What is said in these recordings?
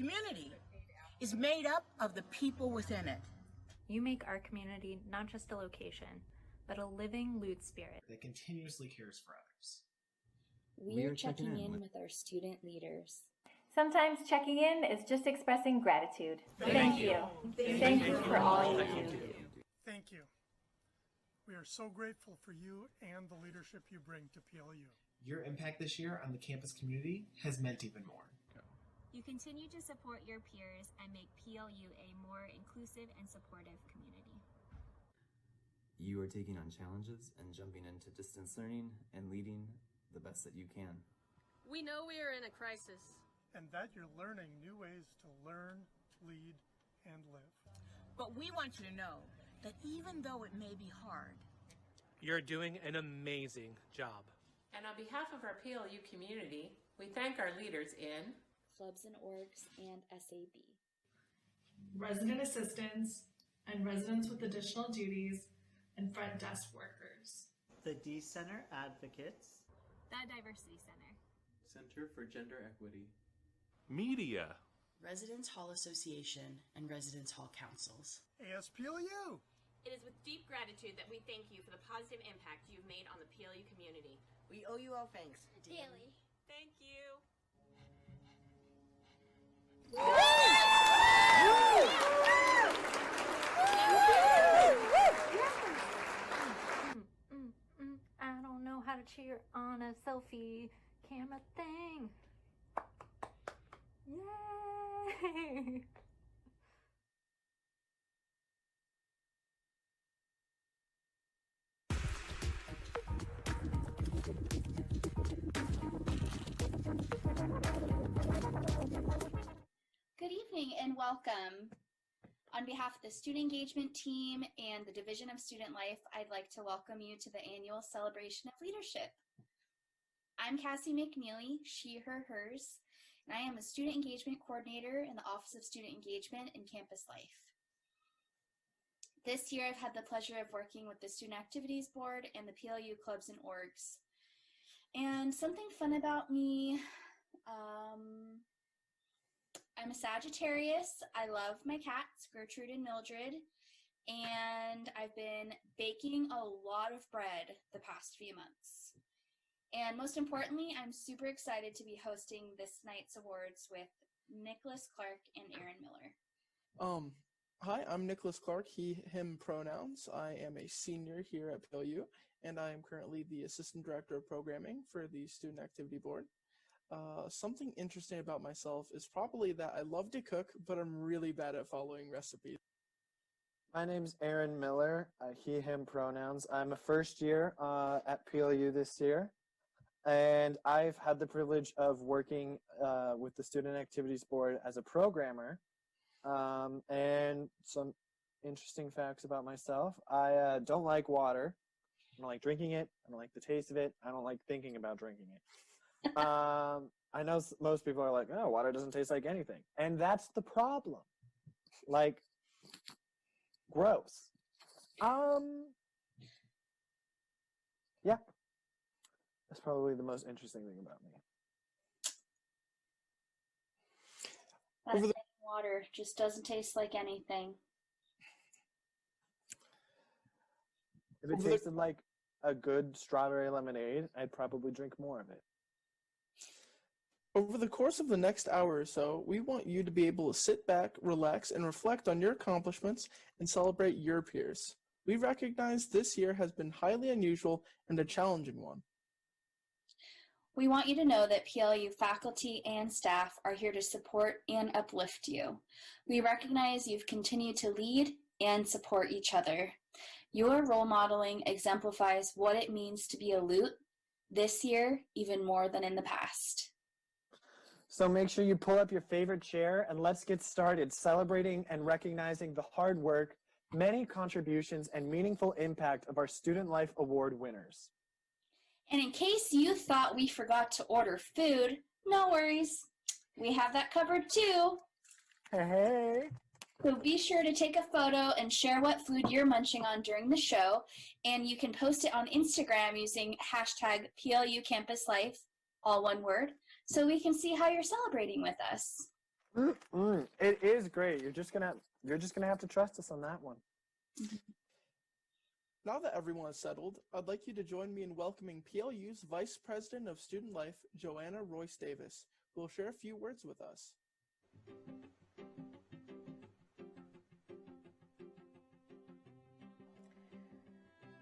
community is made up of the people within it. You make our community not just a location, but a living Lute spirit that continuously cares for others. We are checking in with our student leaders. Sometimes checking in is just expressing gratitude. Thank you. Thank you for all you do. Thank you. We are so grateful for you and the leadership you bring to PLU. Your impact this year on the campus community has meant even more. You continue to support your peers and make PLU a more inclusive and supportive community. You are taking on challenges and jumping into distance learning and leading the best that you can. We know we are in a crisis. And that you're learning new ways to learn, lead, and live. But we want you to know that even though it may be hard, you're doing an amazing job. And on behalf of our PLU community, we thank our leaders in Clubs and Orgs and SAB. Resident assistants and residents with additional duties and front desk workers. The D Center advocates. The Diversity Center. Center for Gender Equity. Media. Residence Hall Association and Residence Hall Councils. ASPLU. It is with deep gratitude that we thank you for the positive impact you've made on the PLU community. we owe you all thanks. Daily. Thank you. I don't know how to cheer on a selfie camera thing. Yay! Good evening and welcome. On behalf of the Student Engagement Team and the Division of Student Life, I'd like to welcome you to the annual Celebration of Leadership. I'm Cassie McNeely, she, her, hers, and I am a Student Engagement Coordinator in the Office of Student Engagement and Campus Life. This year, I've had the pleasure of working with the Student Activities Board and the PLU Clubs and Orgs. And something fun about me, I'm a Sagittarius. I love my cats, Gertrude and Mildred, and I've been baking a lot of bread the past few months. And most importantly, I'm super excited to be hosting this night's awards with Nicholas Clark and Aaron Miller. Hi, I'm Nicholas Clark, he, him pronouns. I am a senior here at PLU, and I am currently the Assistant Director of Programming for the Student Activity Board. Something interesting about myself is probably that I love to cook, but I'm really bad at following recipes. My name's Aaron Miller, he, him pronouns. I'm a first year at PLU this year, and I've had the privilege of working with the Student Activities Board as a programmer. And some interesting facts about myself. I don't like water. I don't like drinking it. I don't like the taste of it. I don't like thinking about drinking it. I know most people are like, oh, water doesn't taste like anything. And that's the problem. Like, gross. Yeah. That's probably the most interesting thing about me. That's like water, just doesn't taste like anything. If it tasted like a good strawberry lemonade, I'd probably drink more of it. Over the course of the next hour or so, we want you to be able to sit back, relax, and reflect on your accomplishments and celebrate your peers. We recognize this year has been highly unusual and a challenging one. We want you to know that PLU faculty and staff are here to support and uplift you. We recognize you've continued to lead and support each other. Your role modeling exemplifies what it means to be a Lute this year, even more than in the past. So make sure you pull up your favorite chair and let's get started celebrating and recognizing the hard work, many contributions, and meaningful impact of our Student Life Award winners. And in case you thought we forgot to order food, no worries. We have that covered too. Hey. So be sure to take a photo and share what food you're munching on during the show, and you can post it on Instagram using hashtag PLU Campus Life, all one word, so we can see how you're celebrating with us. It is great. You're just gonna have to trust us on that one. Now that everyone is settled, I'd like you to join me in welcoming PLU's Vice President of Student Life, Joanna Royce Davis, who will share a few words with us.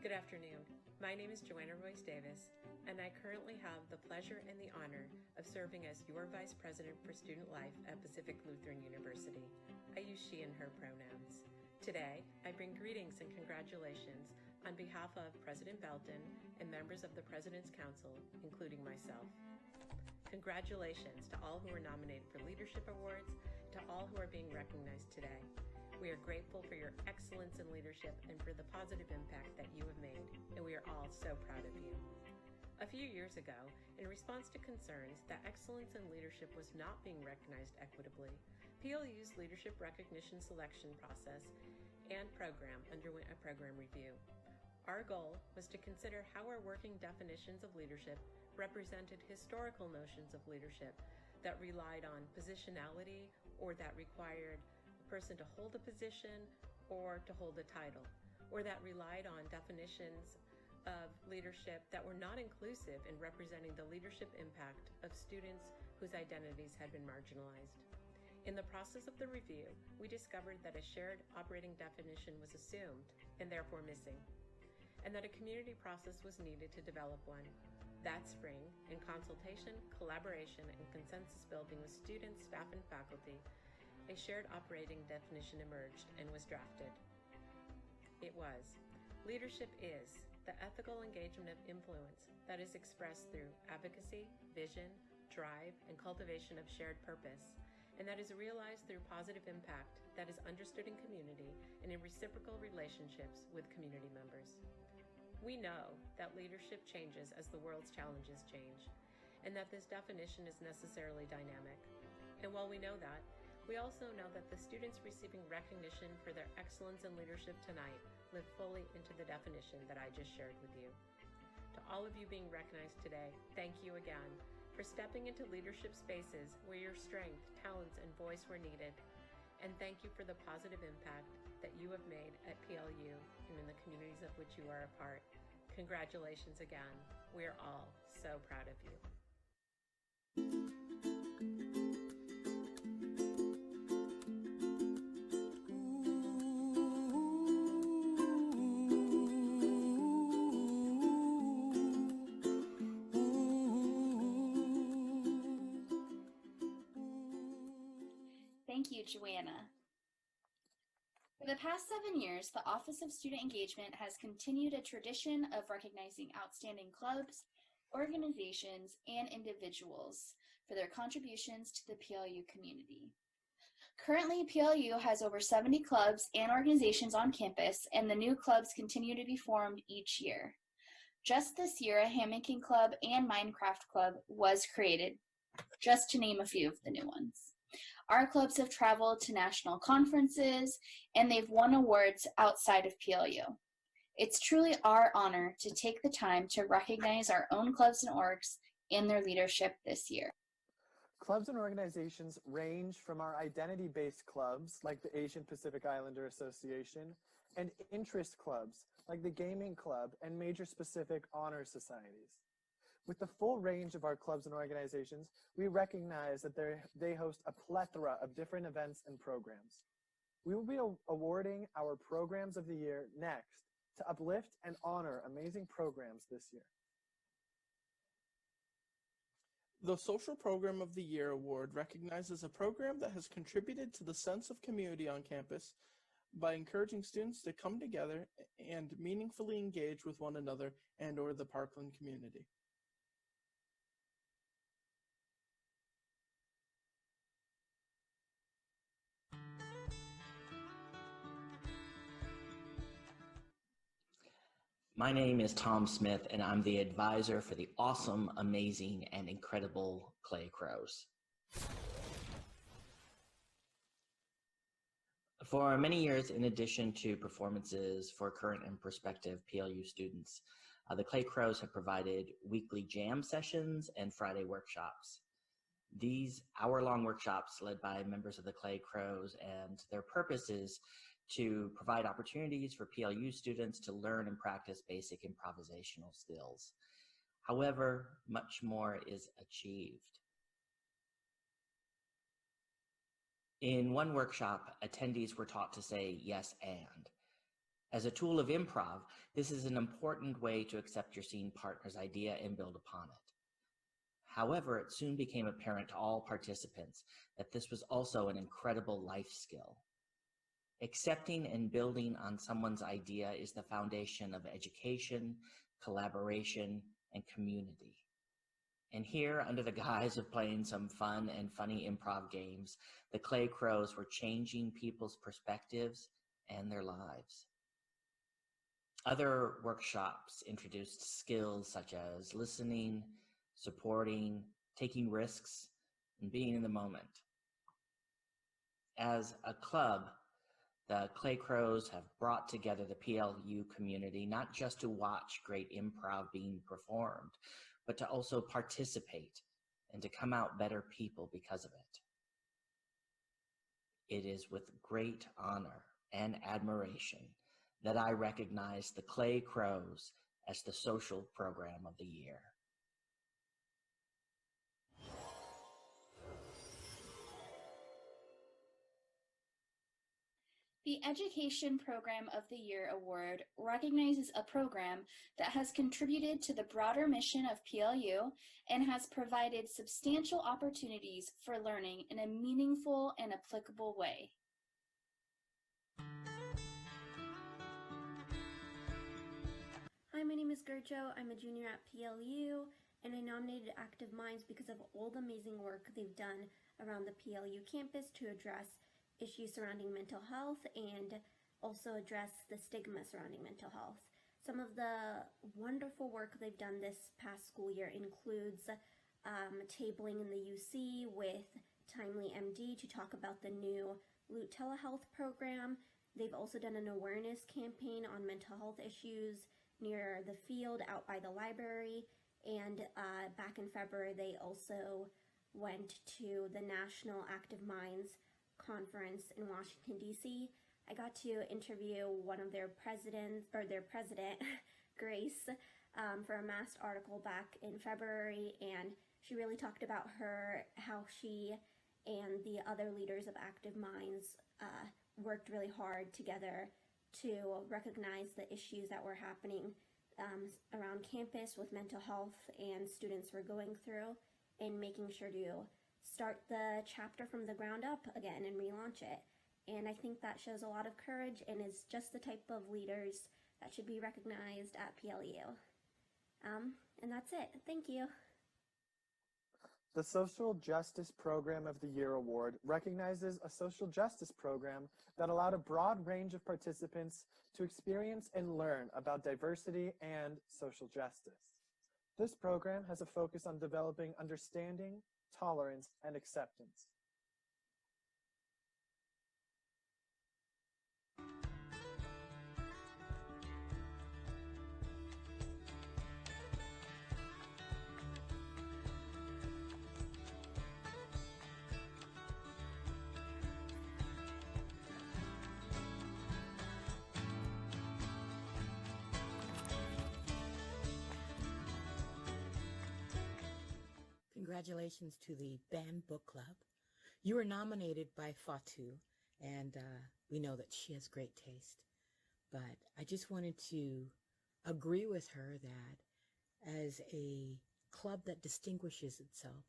Good afternoon. My name is Joanna Royce Davis, and I currently have the pleasure and the honor of serving as your Vice President for Student Life at Pacific Lutheran University. I use she and her pronouns. Today, I bring greetings and congratulations on behalf of President Belton and members of the President's Council, including myself. Congratulations to all who are nominated for leadership awards, to all who are being recognized today. We are grateful for your excellence in leadership and for the positive impact that you have made, and we are all so proud of you. A few years ago, in response to concerns that excellence in leadership was not being recognized equitably, PLU's leadership recognition selection process and program underwent a program review. Our goal was to consider how our working definitions of leadership represented historical notions of leadership that relied on positionality or that required person to hold a position or to hold a title, or that relied on definitions of leadership that were not inclusive in representing the leadership impact of students whose identities had been marginalized. In the process of the review, we discovered that a shared operating definition was assumed and therefore missing, and that a community process was needed to develop one. That spring, in consultation, collaboration, and consensus building with students, staff, and faculty, a shared operating definition emerged and was drafted. It was, leadership is the ethical engagement of influence that is expressed through advocacy, vision, drive, and cultivation of shared purpose, and that is realized through positive impact that is understood in community and in reciprocal relationships with community members. We know that leadership changes as the world's challenges change, and that this definition is necessarily dynamic. And while we know that, we also know that the students receiving recognition for their excellence in leadership tonight live fully into the definition that I just shared with you. To all of you being recognized today, thank you again for stepping into leadership spaces where your strength, talents, and voice were needed. And thank you for the positive impact that you have made at PLU and in the communities of which you are a part. Congratulations again. We are all so proud of you. Thank you, Joanna. For the past 7 years, the Office of Student Engagement has continued a tradition of recognizing outstanding clubs, organizations, and individuals for their contributions to the PLU community. Currently, PLU has over 70 clubs and organizations on campus, and the new clubs continue to be formed each year. Just this year, a Hammocking Club and Minecraft Club was created, just to name a few of the new ones. Our clubs have traveled to national conferences, and they've won awards outside of PLU. It's truly our honor to take the time to recognize our own clubs and orgs and their leadership this year. Clubs and organizations range from our identity-based clubs, like the Asian Pacific Islander Association, and interest clubs, like the Gaming Club and major specific honor societies. With the full range of our clubs and organizations, we recognize that they host a plethora of different events and programs. We will be awarding our Programs of the Year next to uplift and honor amazing programs this year. The Social Program of the Year Award recognizes a program that has contributed to the sense of community on campus by encouraging students to come together and meaningfully engage with one another and/or the Parkland community. My name is Tom Smith, and I'm the advisor for the awesome, amazing, and incredible Clay Crows. For many years, in addition to performances for current and prospective PLU students, the Clay Crows have provided weekly jam sessions and Friday workshops. These hour-long workshops led by members of the Clay Crows, and their purpose is to provide opportunities for PLU students to learn and practice basic improvisational skills. However, much more is achieved. In one workshop, attendees were taught to say yes and. As a tool of improv, this is an important way to accept your scene partner's idea and build upon it. However, it soon became apparent to all participants that this was also an incredible life skill. Accepting and building on someone's idea is the foundation of education, collaboration, and community. And here, under the guise of playing some fun and funny improv games, the Clay Crows were changing people's perspectives and their lives. Other workshops introduced skills such as listening, supporting, taking risks, and being in the moment. As a club, the Clay Crows have brought together the PLU community not just to watch great improv being performed, but to also participate and to come out better people because of it. It is with great honor and admiration that I recognize the Clay Crows as the social program of the year. The Education Program of the Year Award recognizes a program that has contributed to the broader mission of PLU and has provided substantial opportunities for learning in a meaningful and applicable way. Hi, my name is Gerjo. I'm a junior at PLU, and I nominated Active Minds because of all the amazing work they've done around the PLU campus to address issues surrounding mental health and also address the stigma surrounding mental health. Some of the wonderful work they've done this past school year includes tabling in the UC with Timely MD to talk about the new Loot telehealth program. They've also done an awareness campaign on mental health issues near the field out by the library, and back in February they also went to the National Active Minds conference in Washington, D.C. I got to interview one of their president, Grace, for a Mast article back in February, and she really talked about how she and the other leaders of Active Minds worked really hard together to recognize the issues that were happening around campus with mental health and students were going through, and making sure to start the chapter from the ground up again and relaunch it. And I think that shows a lot of courage and is just the type of leaders that should be recognized at PLU. And that's it. Thank you. The Social Justice Program of the Year Award recognizes a social justice program that allowed a broad range of participants to experience and learn about diversity and social justice. This program has a focus on developing understanding, tolerance, and acceptance. Congratulations to the Band Book Club. You were nominated by Fatu, and we know that she has great taste. But I just wanted to agree with her that as a club that distinguishes itself,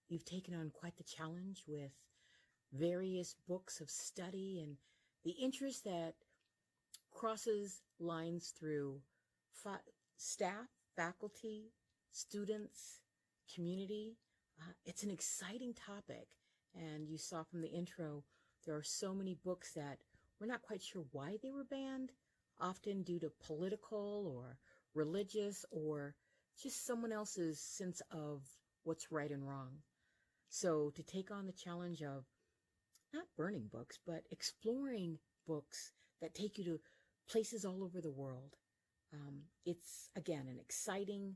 you've taken on quite the challenge with various books of study and the interest that crosses lines through staff, faculty, students, community. It's an exciting topic, and you saw from the intro there are so many books that we're not quite sure why they were banned, often due to political or religious or just someone else's sense of what's right and wrong. So to take on the challenge of not burning books, but exploring books that take you to places all over the world, it's again an exciting,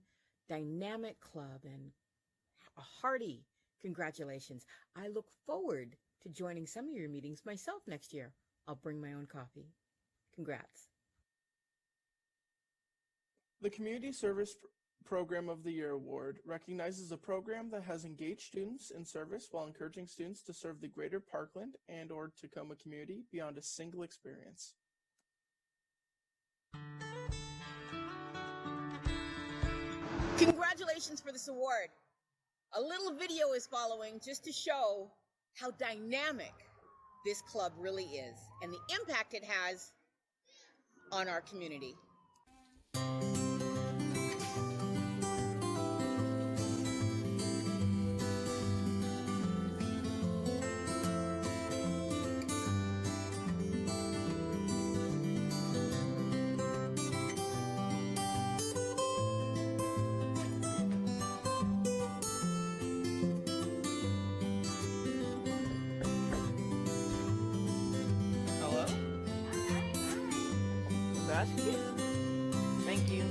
dynamic club, and a hearty congratulations. I look forward to joining some of your meetings myself next year. I'll bring my own coffee. Congrats. The Community Service Program of the Year Award recognizes a program that has engaged students in service while encouraging students to serve the greater Parkland and/or Tacoma community beyond a single experience. Congratulations for this award. A little video is following just to show how dynamic this club really is and the impact it has on our community. Hello? Basket? Thank you.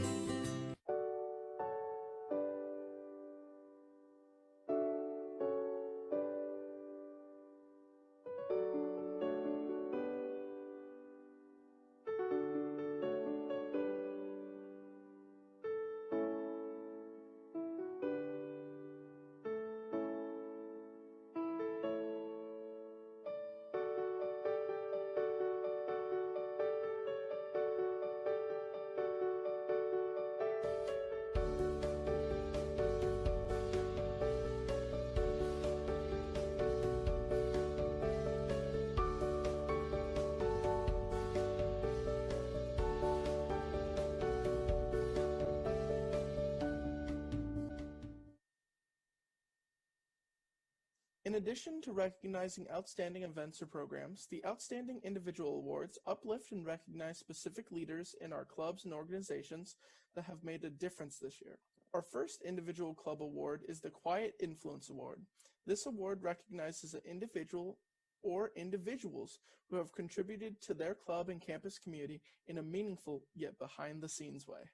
In addition to recognizing outstanding events or programs, the Outstanding Individual Awards uplift and recognize specific leaders in our clubs and organizations that have made a difference this year. Our first individual club award is the Quiet Influence Award. This award recognizes an individual or individuals who have contributed to their club and campus community in a meaningful yet behind-the-scenes way.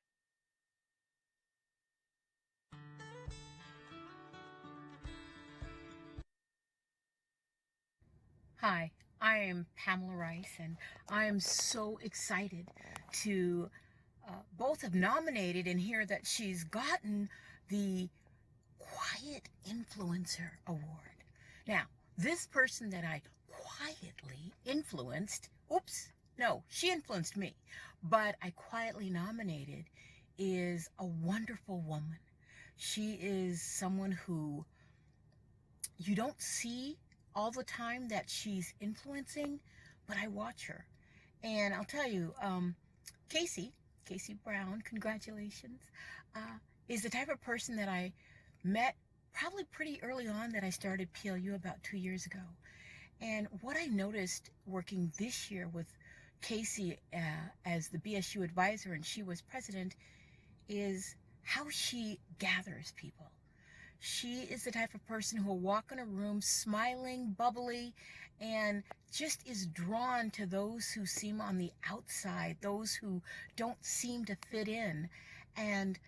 Hi, I am Pamela Rice, and I am so excited to both have nominated and hear that she's gotten the Quiet Influencer Award. Now, this person that I quietly influenced, she influenced me, but I quietly nominated is a wonderful woman. She is someone who you don't see all the time that she's influencing, but I watch her. And I'll tell you, Casey Brown, congratulations, is the type of person that I met probably pretty early on that I started PLU about 2 years ago. And what I noticed working this year with Casey as the BSU advisor and she was president is how she gathers people. She is the type of person who will walk in a room smiling, bubbly, and just is drawn to those who seem on the outside, those who don't seem to fit in. And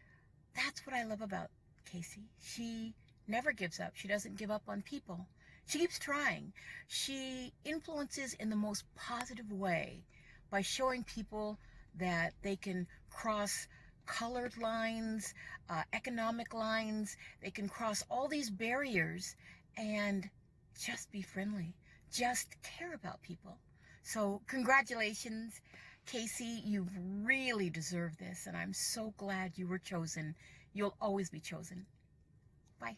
that's what I love about Casey. She never gives up. She doesn't give up on people. She keeps trying. She influences in the most positive way by showing people that they can cross colored lines, economic lines. They can cross all these barriers and just be friendly, just care about people. So congratulations, Casey. You really deserve this, and I'm so glad you were chosen. You'll always be chosen. Bye.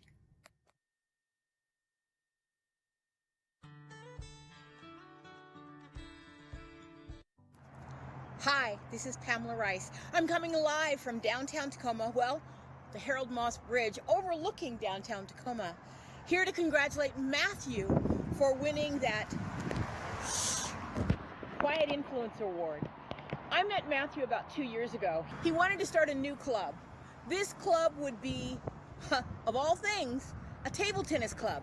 Hi, this is Pamela Rice. I'm coming live from downtown Tacoma, the Harold Moss Bridge overlooking downtown Tacoma, here to congratulate Matthew for winning that Quiet Influencer Award. I met Matthew about 2 years ago. He wanted to start a new club. This club would be, of all things, a table tennis club.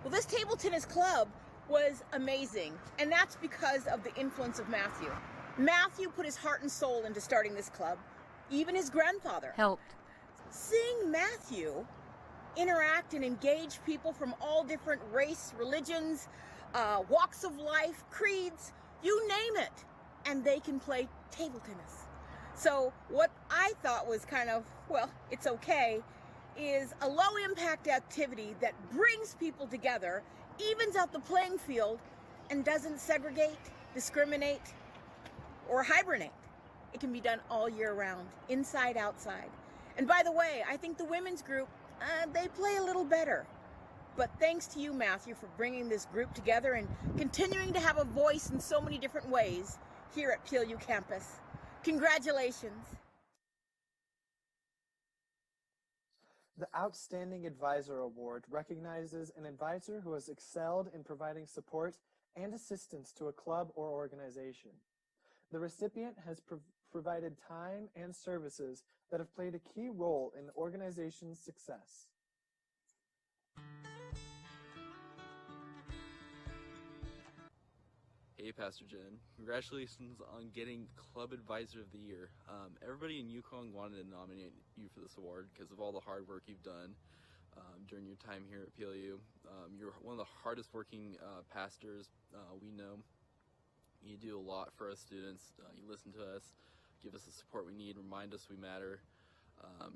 Well, this table tennis club was amazing, and that's because of the influence of Matthew. Matthew put his heart and soul into starting this club. Even his grandfather helped. Seeing Matthew interact and engage people from all different race, religions, walks of life, creeds, you name it, and they can play table tennis. So what I thought was kind of, well, it's okay, is a low impact activity that brings people together, evens out the playing field, and doesn't segregate, discriminate, or hibernate. It can be done all year round, inside, outside. And by the way, I think the women's group, they play a little better. But thanks to you, Matthew, for bringing this group together and continuing to have a voice in so many different ways here at PLU campus. Congratulations. The Outstanding Advisor Award recognizes an advisor who has excelled in providing support and assistance to a club or organization. The recipient has provided time and services that have played a key role in the organization's success. Hey, Pastor Jen. Congratulations on getting Club Advisor of the Year. Everybody in Yukon wanted to nominate you for this award because of all the hard work you've done during your time here at PLU. You're one of the hardest working pastors we know. You do a lot for us students. You listen to us, give us the support we need, remind us we matter.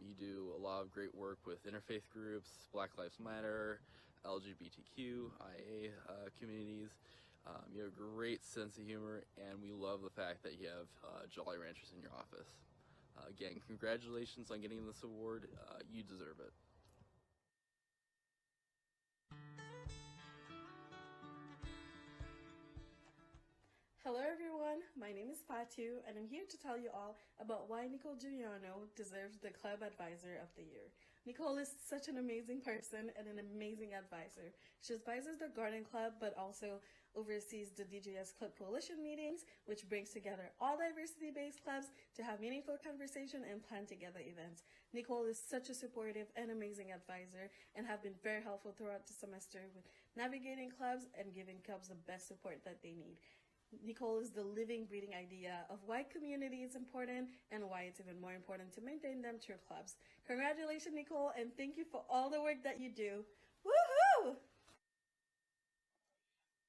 You do a lot of great work with interfaith groups, Black Lives Matter, LGBTQ, IA communities. You have a great sense of humor, and we love the fact that you have Jolly Ranchers in your office. Again, congratulations on getting this award. You deserve it. Hello everyone, my name is Fatu, and I'm here to tell you all about why Nicole Giuliano deserves the Club Advisor of the Year. Nicole is such an amazing person and an amazing advisor. She advises the Garden Club, but also oversees the DJS Club Coalition meetings, which brings together all diversity-based clubs to have meaningful conversation and plan together events. Nicole is such a supportive and amazing advisor and have been very helpful throughout the semester with navigating clubs and giving clubs the best support that they need. Nicole is the living, breathing idea of why community is important and why it's even more important to maintain them through clubs. Congratulations, Nicole, and thank you for all the work that you do. Woohoo!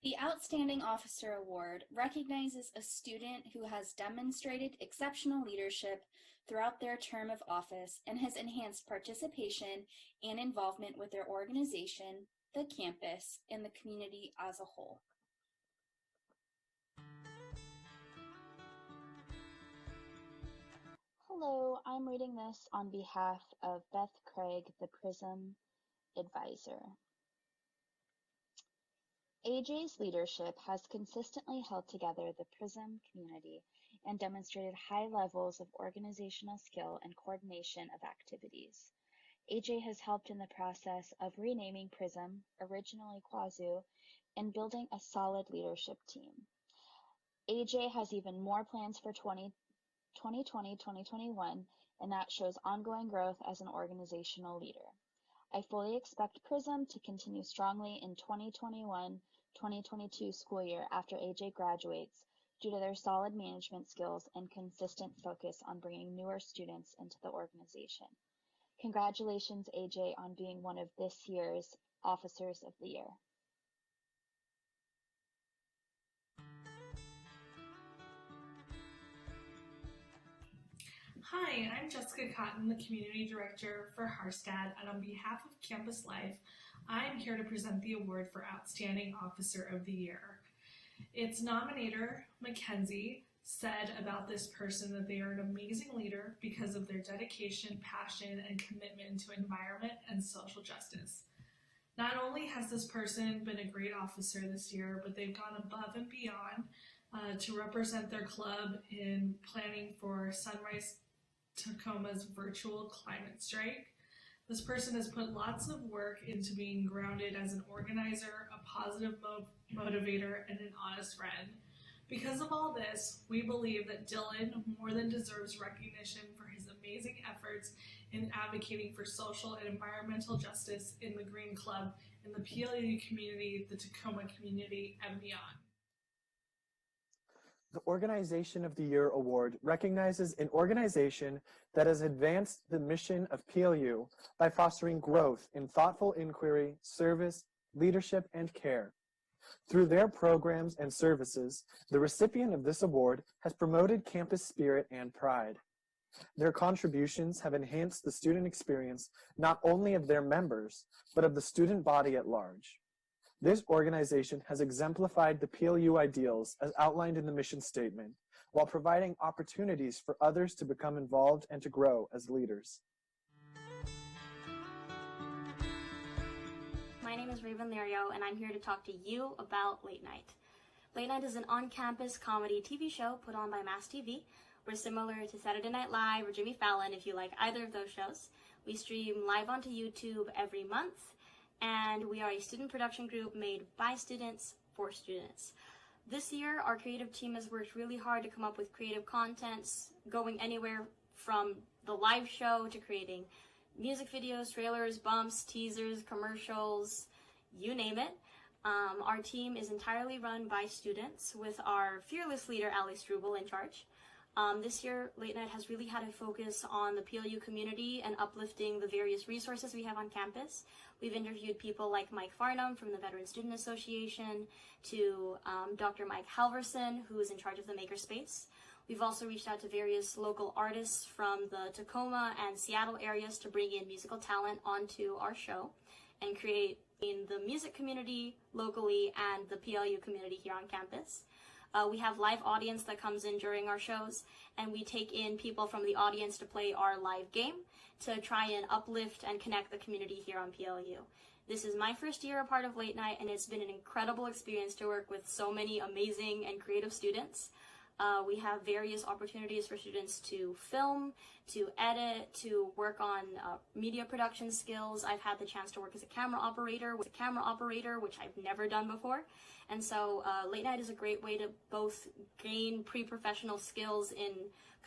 The Outstanding Officer Award recognizes a student who has demonstrated exceptional leadership throughout their term of office and has enhanced participation and involvement with their organization, the campus, and the community as a whole. Hello, I'm reading this on behalf of Beth Craig, the PRISM Advisor. AJ's leadership has consistently held together the PRISM community and demonstrated high levels of organizational skill and coordination of activities. AJ has helped in the process of renaming PRISM, originally Quazu, and building a solid leadership team. AJ has even more plans for 2020-2021, and that shows ongoing growth as an organizational leader. I fully expect PRISM to continue strongly in 2021-2022 school year after AJ graduates due to their solid management skills and consistent focus on bringing newer students into the organization. Congratulations, AJ, on being one of this year's Officers of the Year. Hi, I'm Jessica Cotton, the Community Director for Harstad, and on behalf of Campus Life, I'm here to present the award for Outstanding Officer of the Year. Its nominator, Mackenzie, said about this person that they are an amazing leader because of their dedication, passion, and commitment to environment and social justice. Not only has this person been a great officer this year, but they've gone above and beyond to represent their club in planning for Sunrise Tacoma's virtual climate strike. This person has put lots of work into being grounded as an organizer, a positive motivator, and an honest friend. Because of all this, we believe that Dylan more than deserves recognition for his amazing efforts in advocating for social and environmental justice in the Green Club, in the PLU community, the Tacoma community, and beyond. The Organization of the Year Award recognizes an organization that has advanced the mission of PLU by fostering growth in thoughtful inquiry, service, leadership, and care. Through their programs and services, the recipient of this award has promoted campus spirit and pride. Their contributions have enhanced the student experience not only of their members, but of the student body at large. This organization has exemplified the PLU ideals as outlined in the mission statement, while providing opportunities for others to become involved and to grow as leaders. My name is Raven Lario, and I'm here to talk to you about Late Night. Late Night is an on-campus comedy TV show put on by Mass TV. We're similar to Saturday Night Live or Jimmy Fallon if you like either of those shows. We stream live onto YouTube every month, and we are a student production group made by students for students. This year, our creative team has worked really hard to come up with creative contents, going anywhere from the live show to creating music videos, trailers, bumps, teasers, commercials, you name it. Our team is entirely run by students with our fearless leader, Ali Struble, in charge. This year, Late Night has really had a focus on the PLU community and uplifting the various resources we have on campus. We've interviewed people like Mike Farnham from the Veteran Student Association to Dr. Mike Halverson, who is in charge of the Makerspace. We've also reached out to various local artists from the Tacoma and Seattle areas to bring in musical talent onto our show and create in the music community locally and the PLU community here on campus. We have live audience that comes in during our shows, and we take in people from the audience to play our live game to try and uplift and connect the community here on PLU. This is my first year a part of Late Night, and it's been an incredible experience to work with so many amazing and creative students. We have various opportunities for students to film, to edit, to work on media production skills. I've had the chance to work as a camera operator, which I've never done before. And so Late Night is a great way to both gain pre-professional skills in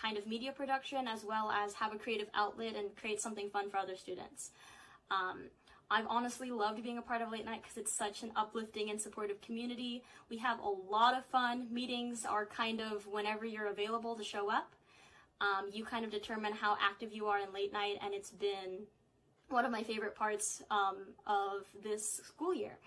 kind of media production as well as have a creative outlet and create something fun for other students. I've honestly loved being a part of Late Night because it's such an uplifting and supportive community. We have a lot of fun. Meetings are kind of whenever you're available to show up. You kind of determine how active you are in Late Night, and it's been one of my favorite parts of this school year.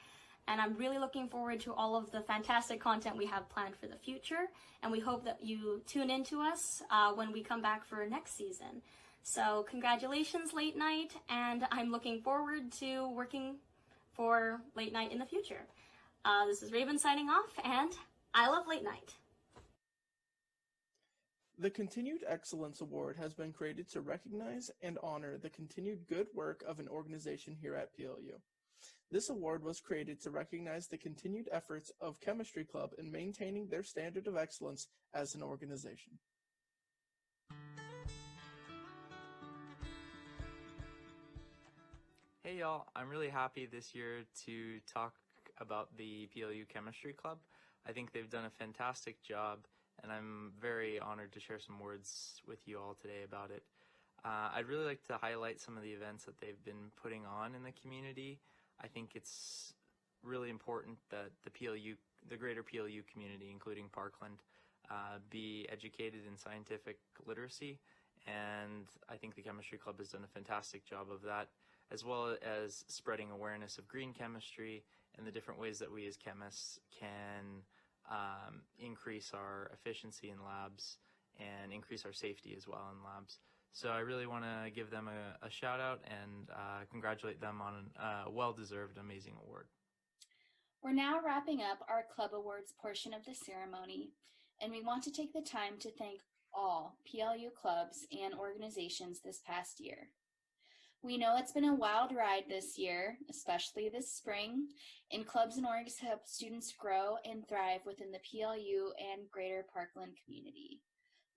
And I'm really looking forward to all of the fantastic content we have planned for the future, and we hope that you tune in to us when we come back for next season. So congratulations, Late Night, and I'm looking forward to working for Late Night in the future. This is Raven signing off, and I love Late Night. The Continued Excellence Award has been created to recognize and honor the continued good work of an organization here at PLU. This award was created to recognize the continued efforts of Chemistry Club in maintaining their standard of excellence as an organization. Hey y'all, I'm really happy this year to talk about the PLU Chemistry Club. I think they've done a fantastic job, and I'm very honored to share some words with you all today about it. I'd really like to highlight some of the events that they've been putting on in the community. I think it's really important that the greater PLU community, including Parkland, be educated in scientific literacy, and I think the Chemistry Club has done a fantastic job of that, as well as spreading awareness of green chemistry and the different ways that we as chemists can increase our efficiency in labs and increase our safety as well in labs. So I really want to give them a shout out and congratulate them on a well-deserved amazing award. We're now wrapping up our Club Awards portion of the ceremony, and we want to take the time to thank all PLU clubs and organizations this past year. We know it's been a wild ride this year, especially this spring, and clubs and orgs help students grow and thrive within the PLU and greater Parkland community.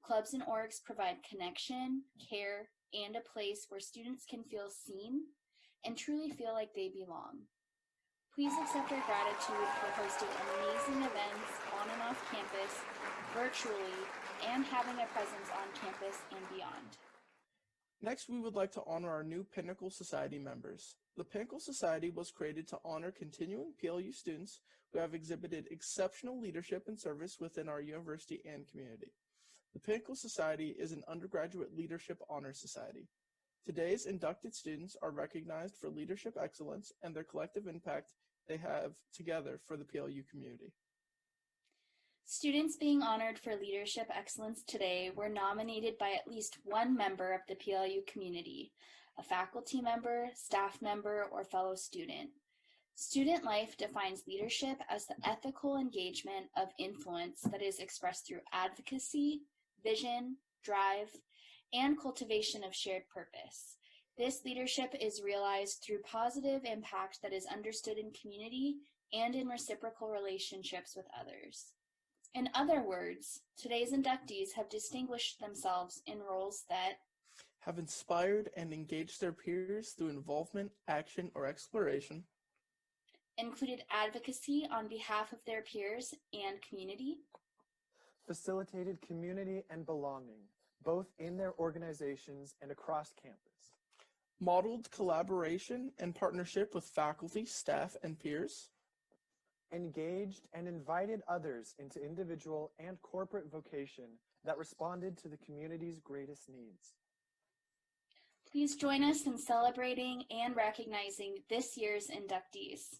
Clubs and orgs provide connection, care, and a place where students can feel seen and truly feel like they belong. Please accept our gratitude for hosting amazing events on and off campus, virtually, and having a presence on campus and beyond. Next, we would like to honor our new Pinnacle Society members. The Pinnacle Society was created to honor continuing PLU students who have exhibited exceptional leadership and service within our university and community. The Pinnacle Society is an undergraduate leadership honor society. Today's inducted students are recognized for leadership excellence and their collective impact they have together for the PLU community. Students being honored for leadership excellence today were nominated by at least one member of the PLU community, a faculty member, staff member, or fellow student. Student life defines leadership as the ethical engagement of influence that is expressed through advocacy, vision, drive, and cultivation of shared purpose. This leadership is realized through positive impact that is understood in community and in reciprocal relationships with others. In other words, today's inductees have distinguished themselves in roles that have inspired and engaged their peers through involvement, action, or exploration, included advocacy on behalf of their peers and community, facilitated community and belonging, both in their organizations and across campus, modeled collaboration and partnership with faculty, staff, and peers, engaged and invited others into individual and corporate vocation that responded to the community's greatest needs. Please join us in celebrating and recognizing this year's inductees.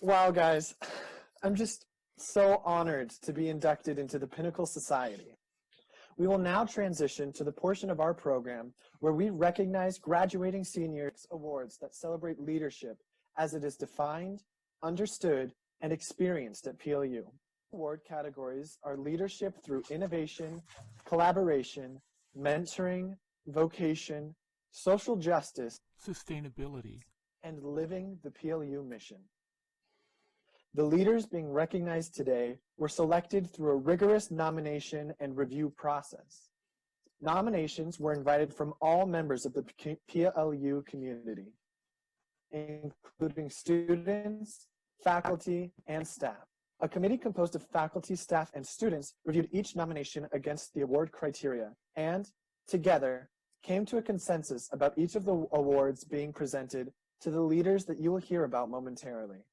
Wow, guys, I'm just so honored to be inducted into the Pinnacle Society. We will now transition to the portion of our program where we recognize graduating seniors awards that celebrate leadership as it is defined, understood, and experienced at PLU. Award categories are leadership through innovation, collaboration, mentoring, vocation, social justice, sustainability, and living the PLU mission. The leaders being recognized today were selected through a rigorous nomination and review process. Nominations were invited from all members of the PLU community, including students, faculty, and staff. A committee composed of faculty, staff, and students reviewed each nomination against the award criteria and, together, came to a consensus about each of the awards being presented to the leaders that you will hear about momentarily.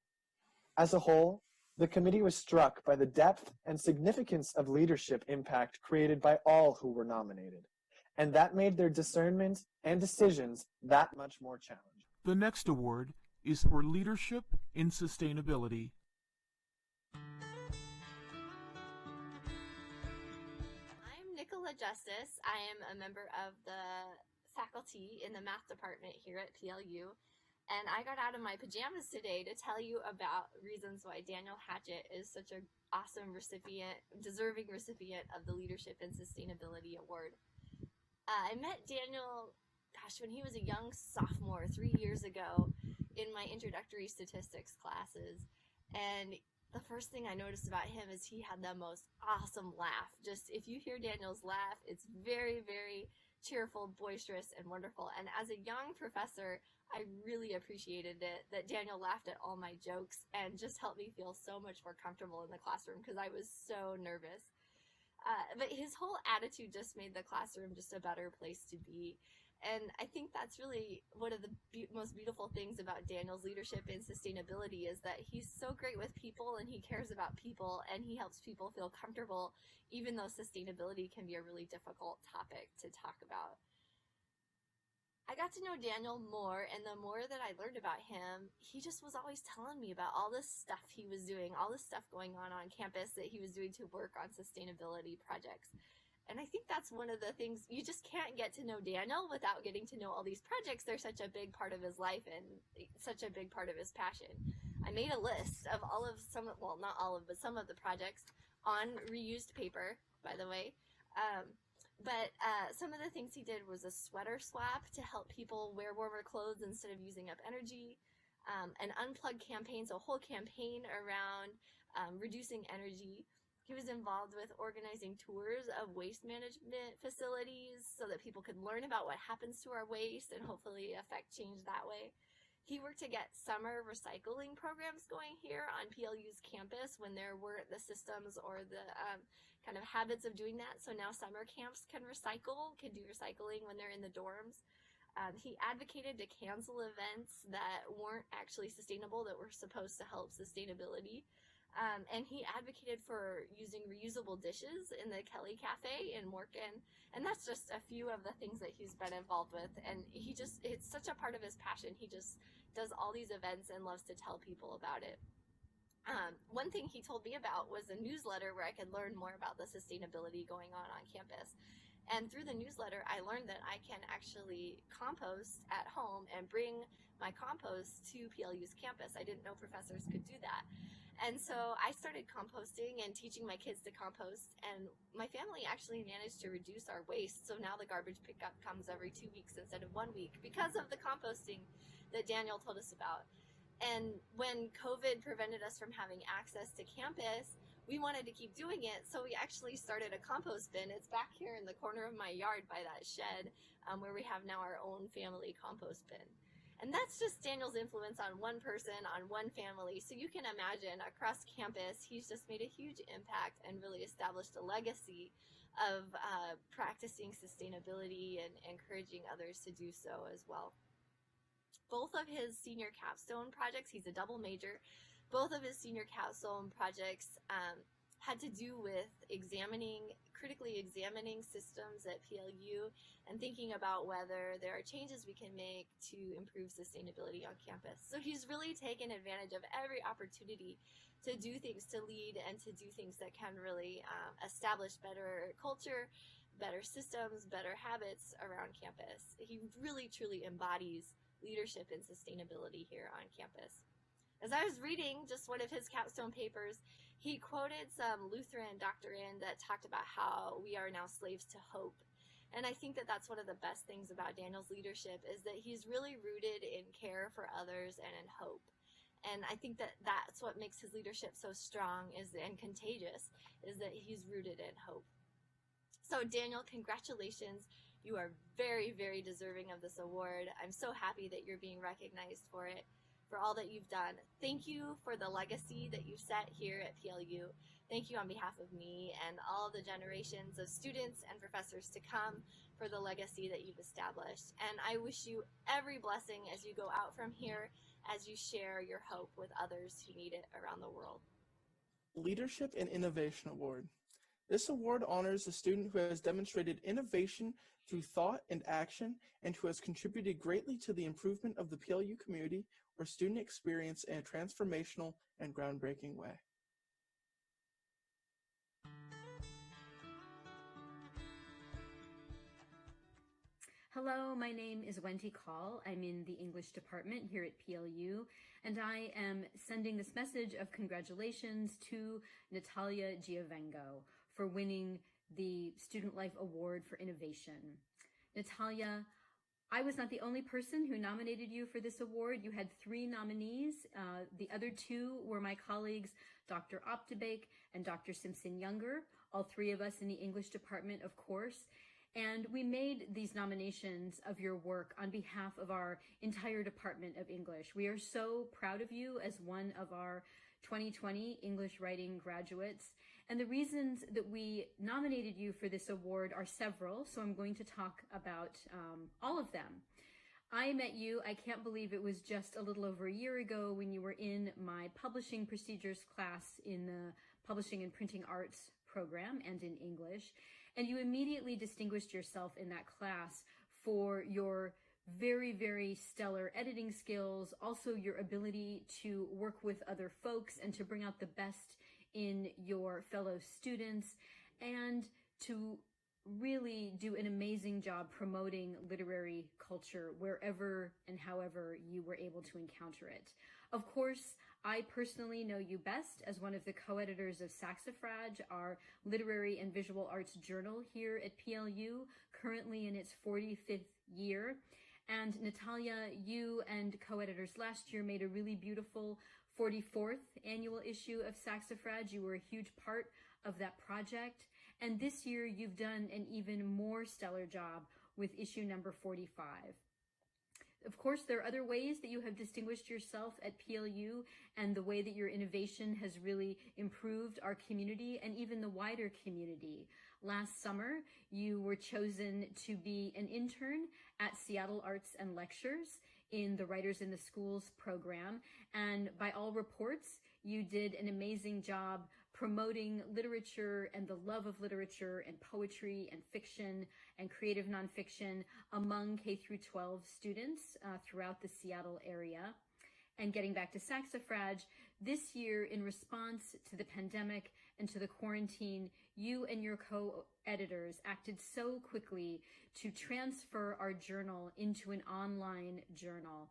As a whole, The committee was struck by the depth and significance of leadership impact created by all who were nominated, and that made their discernment and decisions that much more challenging. The next award is for Leadership in Sustainability. I'm Nicola Justice. I am a member of the faculty in the math department here at PLU, and I got out of my pajamas today to tell you about reasons why Daniel Hatchett is such an awesome recipient, deserving recipient of the Leadership in Sustainability Award. I met Daniel, when he was a young sophomore 3 years ago in my introductory statistics classes, and the first thing I noticed about him is he had the most awesome laugh. Just, if you hear Daniel's laugh, it's very, very cheerful, boisterous, and wonderful. And as a young professor, I really appreciated it that Daniel laughed at all my jokes and just helped me feel so much more comfortable in the classroom because I was so nervous. But his whole attitude just made the classroom just a better place to be. And I think that's really one of the most beautiful things about Daniel's leadership in sustainability is that he's so great with people and he cares about people and he helps people feel comfortable, even though sustainability can be a really difficult topic to talk about. I got to know Daniel more, and the more that I learned about him, he just was always telling me about all this stuff he was doing, all this stuff going on campus that he was doing to work on sustainability projects. And I think that's one of the things, you just can't get to know Daniel without getting to know all these projects. They're such a big part of his life and such a big part of his passion. I made a list of all of some, well, not all of, but some of the projects on reused paper, by the way. But some of the things he did was a sweater swap to help people wear warmer clothes instead of using up energy, an unplugged campaign, so a whole campaign around reducing energy. He was involved with organizing tours of waste management facilities so that people could learn about what happens to our waste and hopefully affect change that way. He worked to get summer recycling programs going here on PLU's campus when there weren't the systems or the kind of habits of doing that. So now summer camps can do recycling when they're in the dorms. He advocated to cancel events that weren't actually sustainable, that were supposed to help sustainability. And he advocated for using reusable dishes in the Kelly Cafe in Morgan. And that's just a few of the things that he's been involved with. And it's such a part of his passion. He just does all these events and loves to tell people about it. One thing he told me about was a newsletter where I could learn more about the sustainability going on campus. And through the newsletter, I learned that I can actually compost at home and bring my compost to PLU's campus. I didn't know professors could do that. And so I started composting and teaching my kids to compost, and my family actually managed to reduce our waste. So now the garbage pickup comes every 2 weeks instead of 1 week because of the composting that Daniel told us about. And when COVID prevented us from having access to campus, we wanted to keep doing it, so we actually started a compost bin. It's back here in the corner of my yard by that shed where we have now our own family compost bin. And that's just Daniel's influence on one person, on one family. So you can imagine across campus, he's just made a huge impact and really established a legacy of practicing sustainability and encouraging others to do so as well. Both of his senior capstone projects, he's a double major, both of his senior capstone projects had to do with critically examining systems at PLU and thinking about whether there are changes we can make to improve sustainability on campus. So he's really taken advantage of every opportunity to do things, to lead, and to do things that can really establish better culture, better systems, better habits around campus. He really, truly embodies leadership and sustainability here on campus. As I was reading just one of his capstone papers, he quoted some Lutheran doctrine that talked about how we are now slaves to hope. And I think that that's one of the best things about Daniel's leadership is that he's really rooted in care for others and in hope. And I think that that's what makes his leadership so strong and contagious, is that he's rooted in hope. So Daniel, congratulations. You are very, very deserving of this award. I'm so happy that you're being recognized for it, for all that you've done. Thank you for the legacy that you've set here at PLU. Thank you on behalf of me and all the generations of students and professors to come for the legacy that you've established. And I wish you every blessing as you go out from here, as you share your hope with others who need it around the world. Leadership and Innovation Award. This award honors a student who has demonstrated innovation through thought and action and who has contributed greatly to the improvement of the PLU community or student experience in a transformational and groundbreaking way. Hello, my name is Wendy Call. I'm in the English department here at PLU, and I am sending this message of congratulations to Natalia Giovengo for winning the Student Life Award for Innovation. Natalia, I was not the only person who nominated you for this award. You had 3 nominees. The other 2 were my colleagues, Dr. Optebake and Dr. Simpson-Younger, all 3 of us in the English department, of course. And we made these nominations of your work on behalf of our entire Department of English. We are so proud of you as one of our 2020 English writing graduates. And the reasons that we nominated you for this award are several, so I'm going to talk about all of them. I met you, I can't believe it was just a little over a year ago when you were in my publishing procedures class in the Publishing and Printing Arts program and in English. And you immediately distinguished yourself in that class for your very, very stellar editing skills, also your ability to work with other folks and to bring out the best in your fellow students, and to really do an amazing job promoting literary culture wherever and however you were able to encounter it. Of course, I personally know you best as one of the co-editors of Saxifrage, our literary and visual arts journal here at PLU, currently in its 45th year. And Natalia, you and co-editors last year made a really beautiful 44th annual issue of Saxifrage. You were a huge part of that project. And this year you've done an even more stellar job with issue number 45. Of course, there are other ways that you have distinguished yourself at PLU and the way that your innovation has really improved our community and even the wider community. Last summer, you were chosen to be an intern at Seattle Arts and Lectures in the Writers in the Schools program. And by all reports, you did an amazing job promoting literature and the love of literature and poetry and fiction and creative nonfiction among K through 12 students throughout the Seattle area. And getting back to Saxifrage, this year, in response to the pandemic and to the quarantine, you and your co-editors acted so quickly to transfer our journal into an online journal.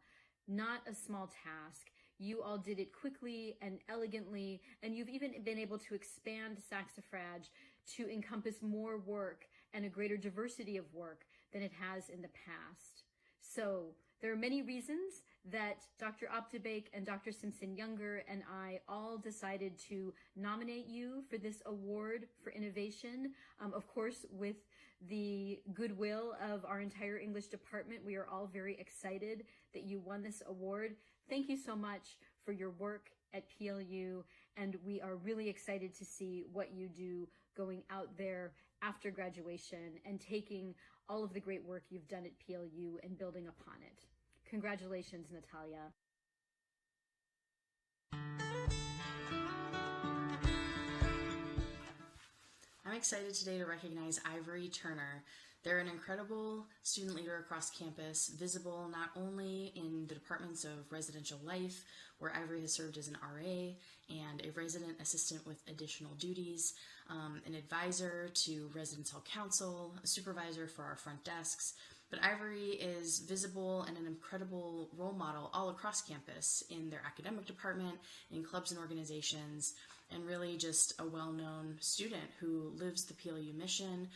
Not a small task. You all did it quickly and elegantly, and you've even been able to expand Saxifrage to encompass more work and a greater diversity of work than it has in the past. So there are many reasons that Dr. Optebake and Dr. Simpson-Younger and I all decided to nominate you for this award for innovation. Of course, with the goodwill of our entire English department, we are all very excited that you won this award. Thank you so much for your work at PLU, and we are really excited to see what you do going out there after graduation and taking all of the great work you've done at PLU and building upon it. Congratulations, Natalia. I'm excited today to recognize Ivory Turner. They're an incredible student leader across campus, visible not only in the departments of residential life, where Ivory has served as an RA and a resident assistant with additional duties, an advisor to Residence Hall Council, a supervisor for our front desks. But Ivory is visible and an incredible role model all across campus in their academic department, in clubs and organizations, and really just a well-known student who lives the PLU mission,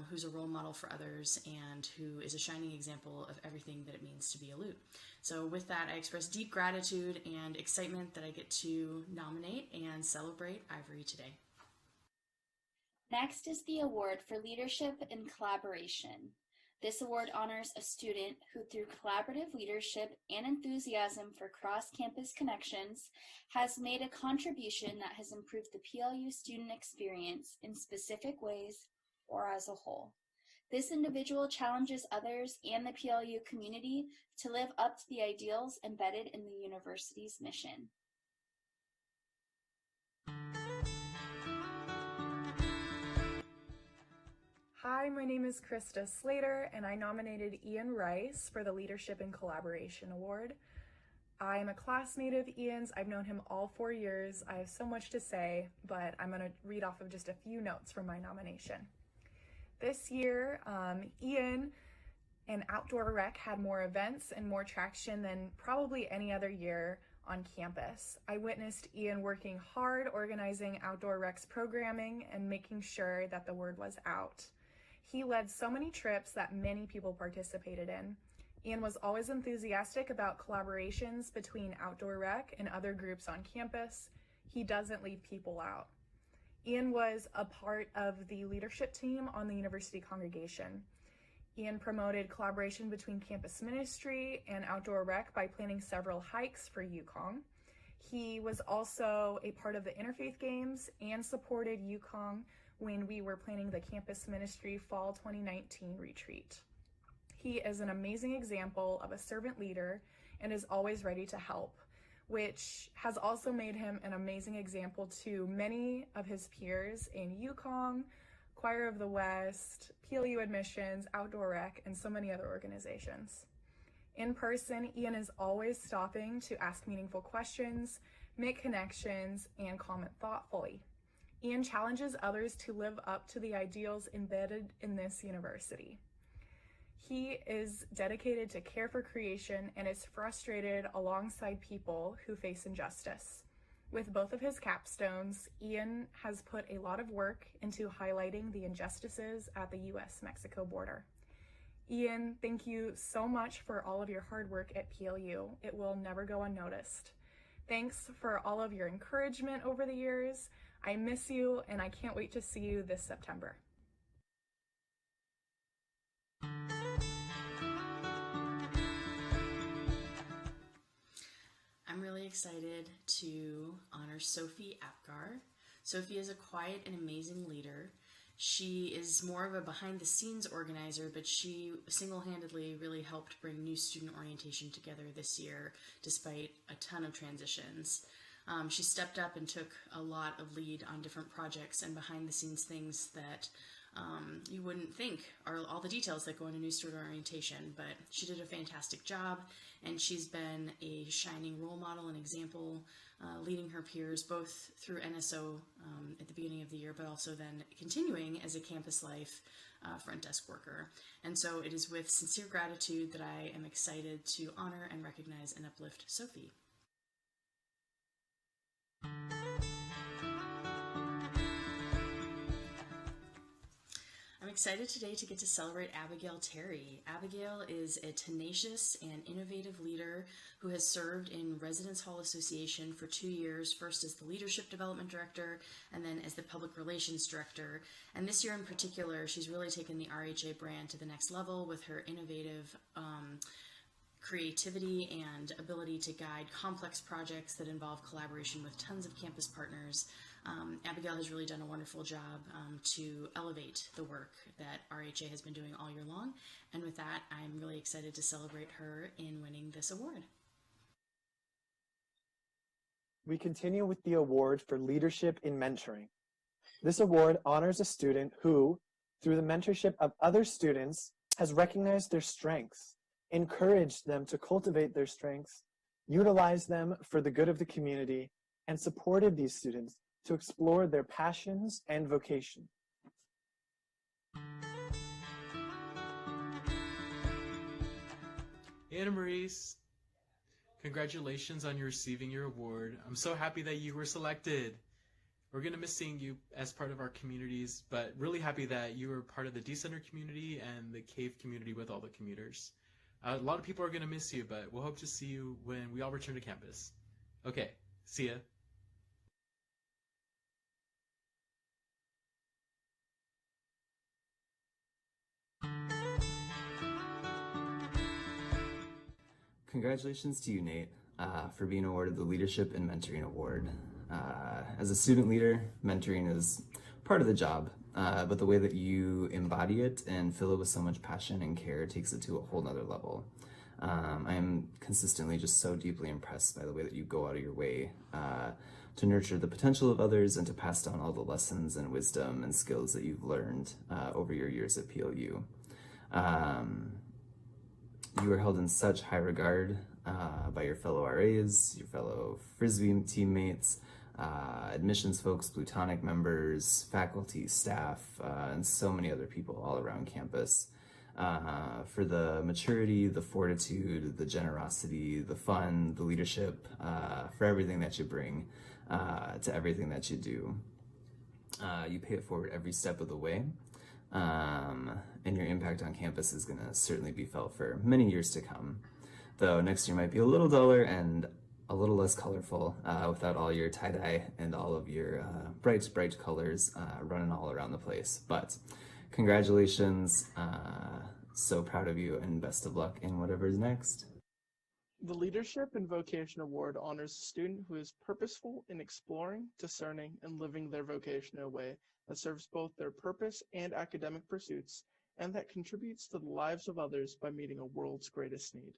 who's a role model for others, and who is a shining example of everything that it means to be a Lute. So with that, I express deep gratitude and excitement that I get to nominate and celebrate Ivory today. Next is the Award for Leadership and Collaboration. This award honors a student who, through collaborative leadership and enthusiasm for cross-campus connections, has made a contribution that has improved the PLU student experience in specific ways or as a whole. This individual challenges others and the PLU community to live up to the ideals embedded in the university's mission. Hi, my name is Krista Slater, and I nominated Ian Rice for the Leadership and Collaboration Award. I am a classmate of Ian's. I've known him all 4 years. I have so much to say, but I'm going to read off of just a few notes from my nomination. This year, Ian and Outdoor Rec had more events and more traction than probably any other year on campus. I witnessed Ian working hard, organizing Outdoor Rec's programming and making sure that the word was out. He led so many trips that many people participated in. Ian was always enthusiastic about collaborations between Outdoor Rec and other groups on campus. He doesn't leave people out. Ian was a part of the leadership team on the university congregation. Ian promoted collaboration between campus ministry and Outdoor Rec by planning several hikes for UConn. He was also a part of the Interfaith Games and supported UConn when we were planning the campus ministry fall 2019 retreat. He is an amazing example of a servant leader and is always ready to help, which has also made him an amazing example to many of his peers in UConn, Choir of the West, PLU Admissions, Outdoor Rec, and so many other organizations. In person, Ian is always stopping to ask meaningful questions, make connections, and comment thoughtfully. Ian challenges others to live up to the ideals embedded in this university. He is dedicated to care for creation and is frustrated alongside people who face injustice. With both of his capstones, Ian has put a lot of work into highlighting the injustices at the US-Mexico border. Ian, thank you so much for all of your hard work at PLU. It will never go unnoticed. Thanks for all of your encouragement over the years. I miss you, and I can't wait to see you this September. I'm really excited to honor Sophie Apgar. Sophie is a quiet and amazing leader. She is more of a behind-the-scenes organizer, but she single-handedly really helped bring new student orientation together this year, despite a ton of transitions. She stepped up and took a lot of lead on different projects and behind-the-scenes things that you wouldn't think are all the details that go into new student orientation, but she did a fantastic job, and she's been a shining role model and example, leading her peers both through NSO at the beginning of the year, but also then continuing as a campus life front desk worker. And so it is with sincere gratitude that I am excited to honor and recognize and uplift Sophie. I'm excited today to get to celebrate Abigail Terry. Abigail is a tenacious and innovative leader who has served in Residence Hall Association for 2 years, first as the Leadership Development Director and then as the Public Relations Director. And this year in particular, she's really taken the RHA brand to the next level with her innovative creativity and ability to guide complex projects that involve collaboration with tons of campus partners. Abigail has really done a wonderful job to elevate the work that RHA has been doing all year long, and with that, I'm really excited to celebrate her in winning this award. We continue with the award for Leadership in Mentoring. This award honors a student who, through the mentorship of other students, has recognized their strengths, encouraged them to cultivate their strengths, utilized them for the good of the community, and supported these students to explore their passions and vocation. Anna Maurice, congratulations on receiving your award. I'm so happy that you were selected. We're going to miss seeing you as part of our communities, but really happy that you were part of the D-Center community and the CAVE community with all the commuters. A lot of people are going to miss you, but we'll hope to see you when we all return to campus. Okay, see ya. Congratulations to you, Nate, for being awarded the Leadership and Mentoring Award. As a student leader, mentoring is part of the job, but the way that you embody it and fill it with so much passion and care takes it to a whole nother level. I am consistently just so deeply impressed by the way that you go out of your way to nurture the potential of others, and to pass down all the lessons and wisdom and skills that you've learned over your years at PLU. You are held in such high regard by your fellow RAs, your fellow Frisbee teammates, admissions folks, Plutonic members, faculty, staff, and so many other people all around campus. For the maturity, the fortitude, the generosity, the fun, the leadership, for everything that you bring to everything that you do. You pay it forward every step of the way, and your impact on campus is going to certainly be felt for many years to come. Though next year might be a little duller and a little less colorful without all your tie-dye and all of your bright colors running all around the place. But congratulations, so proud of you, and best of luck in whatever is next. The Leadership and Vocation Award honors a student who is purposeful in exploring, discerning, and living their vocation in a way that serves both their purpose and academic pursuits, and that contributes to the lives of others by meeting a world's greatest need.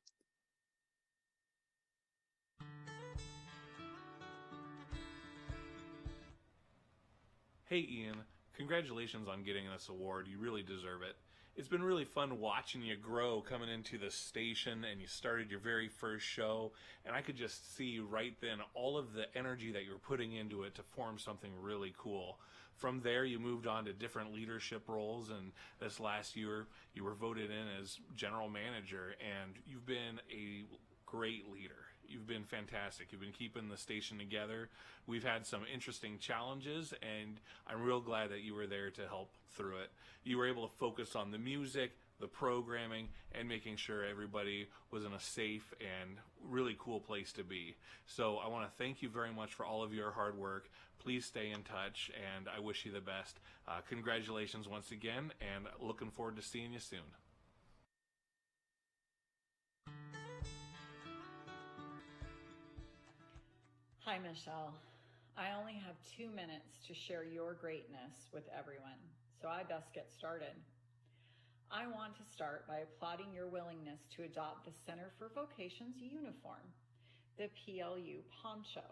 Hey Ian, congratulations on getting this award. You really deserve it. It's been really fun watching you grow coming into the station, and you started your very first show, and I could just see right then all of the energy that you were putting into it to form something really cool. From there, you moved on to different leadership roles, and this last year you were voted in as general manager, and you've been a great leader. You've been fantastic. You've been keeping the station together. We've had some interesting challenges, and I'm real glad that you were there to help through it. You were able to focus on the music, the programming, and making sure everybody was in a safe and really cool place to be. So I want to thank you very much for all of your hard work. Please stay in touch, and I wish you the best. Congratulations once again, and looking forward to seeing you soon. Hi, Michelle. I only have 2 minutes to share your greatness with everyone, so I best get started. I want to start by applauding your willingness to adopt the Center for Vocation's uniform, the PLU poncho.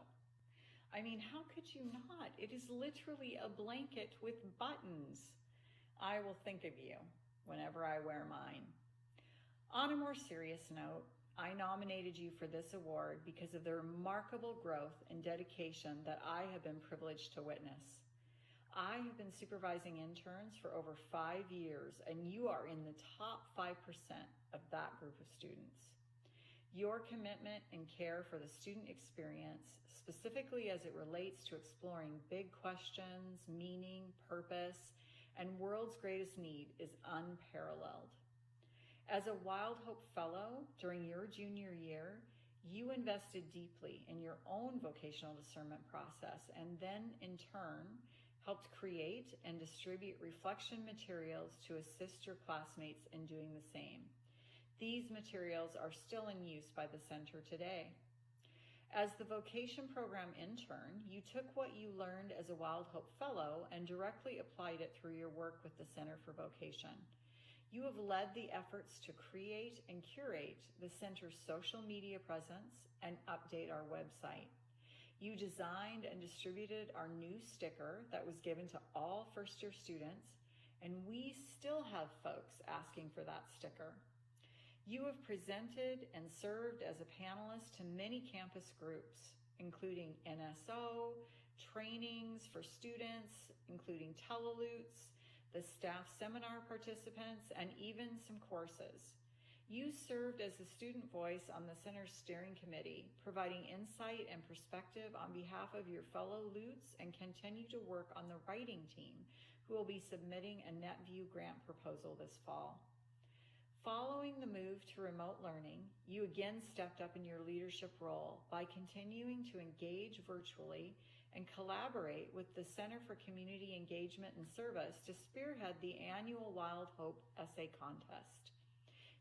I mean, how could you not? It is literally a blanket with buttons. I will think of you whenever I wear mine. On a more serious note, I nominated you for this award because of the remarkable growth and dedication that I have been privileged to witness. I have been supervising interns for over 5 years, and you are in the top 5% of that group of students. Your commitment and care for the student experience, specifically as it relates to exploring big questions, meaning, purpose, and world's greatest need, is unparalleled. As a Wild Hope Fellow during your junior year, you invested deeply in your own vocational discernment process, and then in turn helped create and distribute reflection materials to assist your classmates in doing the same. These materials are still in use by the center today. As the vocation program intern, you took what you learned as a Wild Hope Fellow and directly applied it through your work with the Center for Vocation. You have led the efforts to create and curate the center's social media presence and update our website. You designed and distributed our new sticker that was given to all first-year students, and we still have folks asking for that sticker. You have presented and served as a panelist to many campus groups, including NSO, trainings for students, including Teleloots, the staff seminar participants, and even some courses. You served as the student voice on the center's steering committee, providing insight and perspective on behalf of your fellow Loots, and continue to work on the writing team, who will be submitting a NetView grant proposal this fall. Following the move to remote learning, you again stepped up in your leadership role by continuing to engage virtually and collaborate with the Center for Community Engagement and Service to spearhead the annual Wild Hope Essay Contest.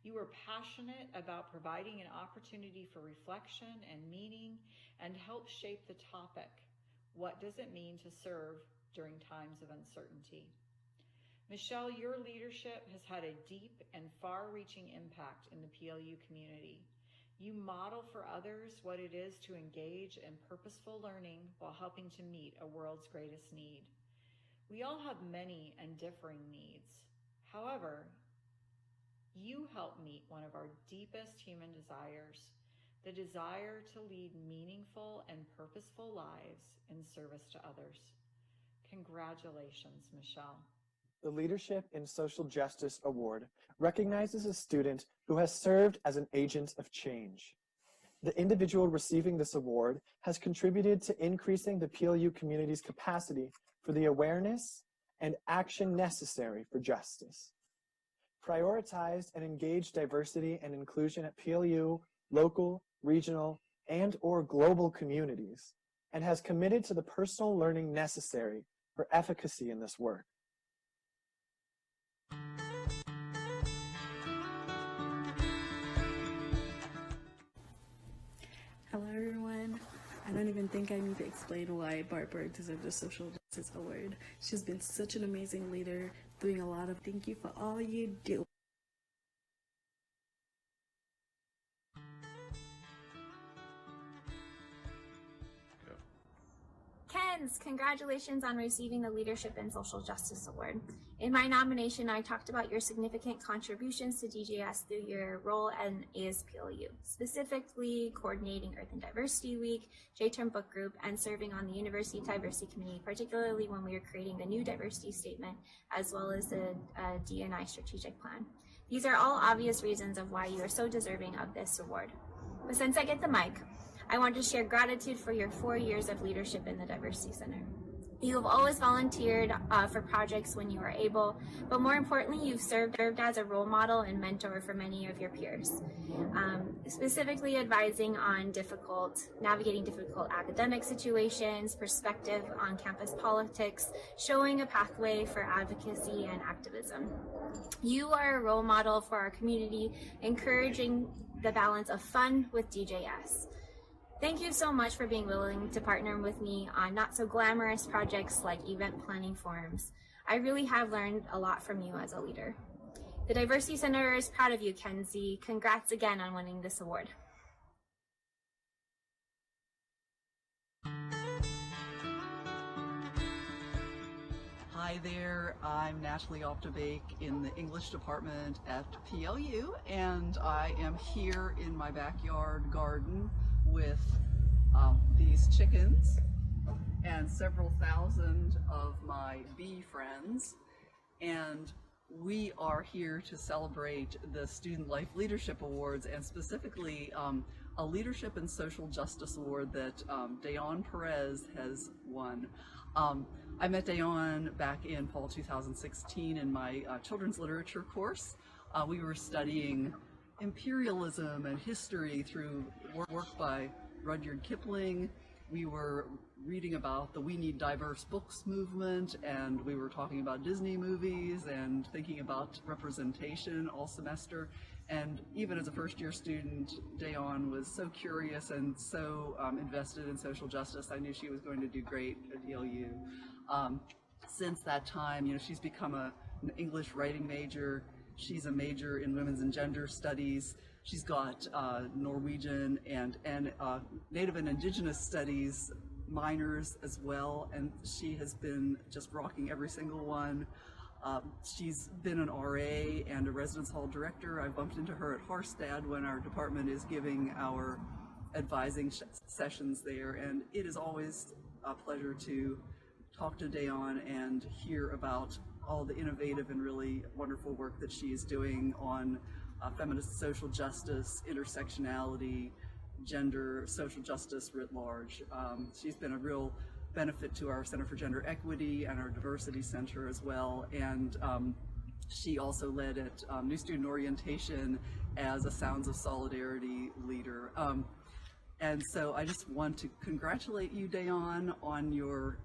You were passionate about providing an opportunity for reflection and meaning, and helped shape the topic, what does it mean to serve during times of uncertainty? Michelle, your leadership has had a deep and far-reaching impact in the PLU community. You model for others what it is to engage in purposeful learning while helping to meet a world's greatest need. We all have many and differing needs. However, you help meet one of our deepest human desires, the desire to lead meaningful and purposeful lives in service to others. Congratulations, Michelle. The Leadership in Social Justice Award recognizes a student who has served as an agent of change. The individual receiving this award has contributed to increasing the PLU community's capacity for the awareness and action necessary for justice. Prioritized and engaged diversity and inclusion at PLU, local, regional, and/or global communities, and has committed to the personal learning necessary for efficacy in this work. Hello everyone. I don't even think I need to explain why Bart Berg deserved the Social Justice Award. She's been such an amazing leader, doing a lot of thank you for all you do. Kens, congratulations on receiving the Leadership in Social Justice Award. In my nomination, I talked about your significant contributions to DJS through your role in ASPLU, specifically coordinating Earth and Diversity Week, J-Term Book Group, and serving on the University Diversity Committee, particularly when we were creating the new diversity statement, as well as the D&I strategic plan. These are all obvious reasons of why you are so deserving of this award. But since I get the mic, I want to share gratitude for your 4 years of leadership in the Diversity Center. You have always volunteered for projects when you were able, but more importantly, you've served as a role model and mentor for many of your peers, specifically advising on navigating difficult academic situations, perspective on campus politics, showing a pathway for advocacy and activism. You are a role model for our community, encouraging the balance of fun with DJS. Thank you so much for being willing to partner with me on not so glamorous projects like event planning forums. I really have learned a lot from you as a leader. The Diversity Center is proud of you, Kenzie. Congrats again on winning this award. Hi there, I'm Natalie Optebake in the English department at PLU, and I am here in my backyard garden with these chickens and several thousand of my bee friends, and we are here to celebrate the Student Life Leadership Awards, and specifically a Leadership and Social Justice Award that Dayon Perez has won. I met Dayon back in fall 2016 in my children's literature course. We were studying imperialism and history through work by Rudyard Kipling. We were reading about the We Need Diverse Books movement, and we were talking about Disney movies and thinking about representation all semester. And even as a first-year student, Dayon was so curious and so invested in social justice. I knew she was going to do great at PLU. Since that time, she's become an English writing major. She's a major in women's and gender studies. She's got Norwegian and Native and Indigenous studies minors as well, and she has been just rocking every single one. She's been an RA and a residence hall director. I bumped into her at Harstad when our department is giving our advising sessions there, and it is always a pleasure to talk to Dayon and hear about all the innovative and really wonderful work that she is doing on feminist social justice, intersectionality, gender, social justice writ large. She's been a real benefit to our Center for Gender Equity and our Diversity Center as well, and she also led at New Student Orientation as a Sounds of Solidarity leader. And so I just want to congratulate you, Dayon, on your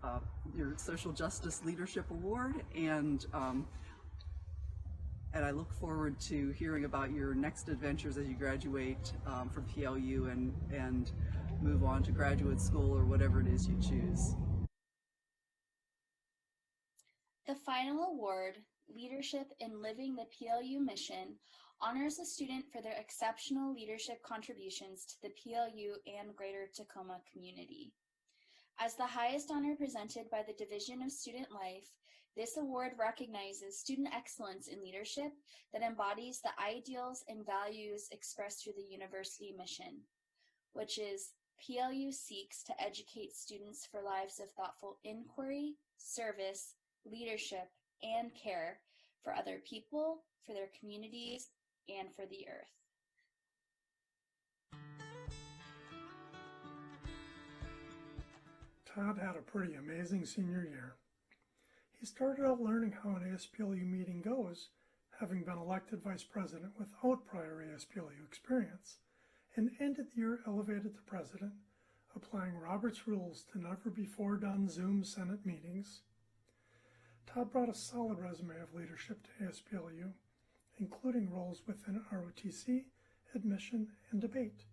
Social Justice Leadership Award, and I look forward to hearing about your next adventures as you graduate from PLU and move on to graduate school or whatever it is you choose. The final award, Leadership in Living the PLU Mission, honors a student for their exceptional leadership contributions to the PLU and Greater Tacoma community. As the highest honor presented by the Division of Student Life, this award recognizes student excellence in leadership that embodies the ideals and values expressed through the university mission, which is PLU seeks to educate students for lives of thoughtful inquiry, service, leadership, and care for other people, for their communities, and for the earth. Todd had a pretty amazing senior year. He started out learning how an ASPLU meeting goes, having been elected vice president without prior ASPLU experience, and ended the year elevated to president, applying Robert's rules to never before done Zoom Senate meetings. Todd brought a solid resume of leadership to ASPLU, including roles within ROTC, admission, and debate.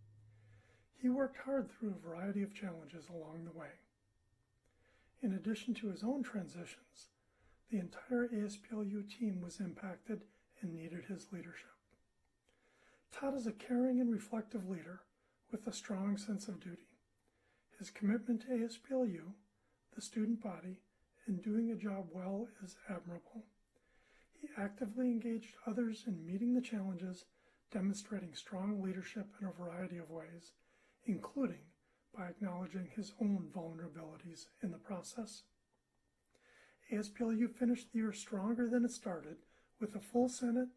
He worked hard through a variety of challenges along the way. In addition to his own transitions, the entire ASPLU team was impacted and needed his leadership. Todd is a caring and reflective leader with a strong sense of duty. His commitment to ASPLU, the student body, and doing a job well is admirable. He actively engaged others in meeting the challenges, demonstrating strong leadership in a variety of ways, including by acknowledging his own vulnerabilities in the process. ASPLU finished the year stronger than it started, with a full Senate,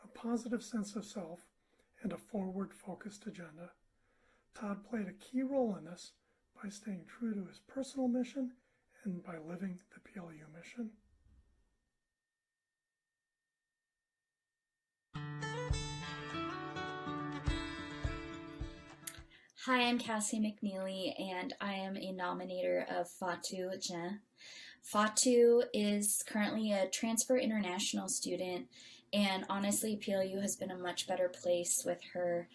a positive sense of self, and a forward-focused agenda. Todd played a key role in this by staying true to his personal mission and by living the PLU mission. Hi, I'm Cassie McNeely, and I am a nominator of Fatou Jen. Fatou is currently a transfer international student, and honestly, PLU has been a much better place with her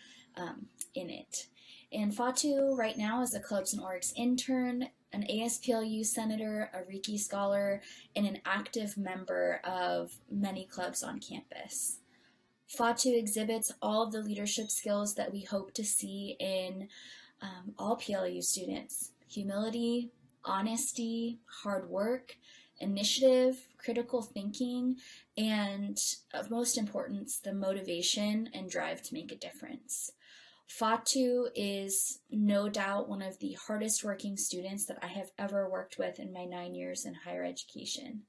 in it. And Fatou right now is a Clubs and Orgs intern, an ASPLU senator, a Riki scholar, and an active member of many clubs on campus. Fatou exhibits all of the leadership skills that we hope to see in all PLU students: humility, honesty, hard work, initiative, critical thinking, and of most importance, the motivation and drive to make a difference. Fatou is no doubt one of the hardest working students that I have ever worked with in my 9 years in higher education.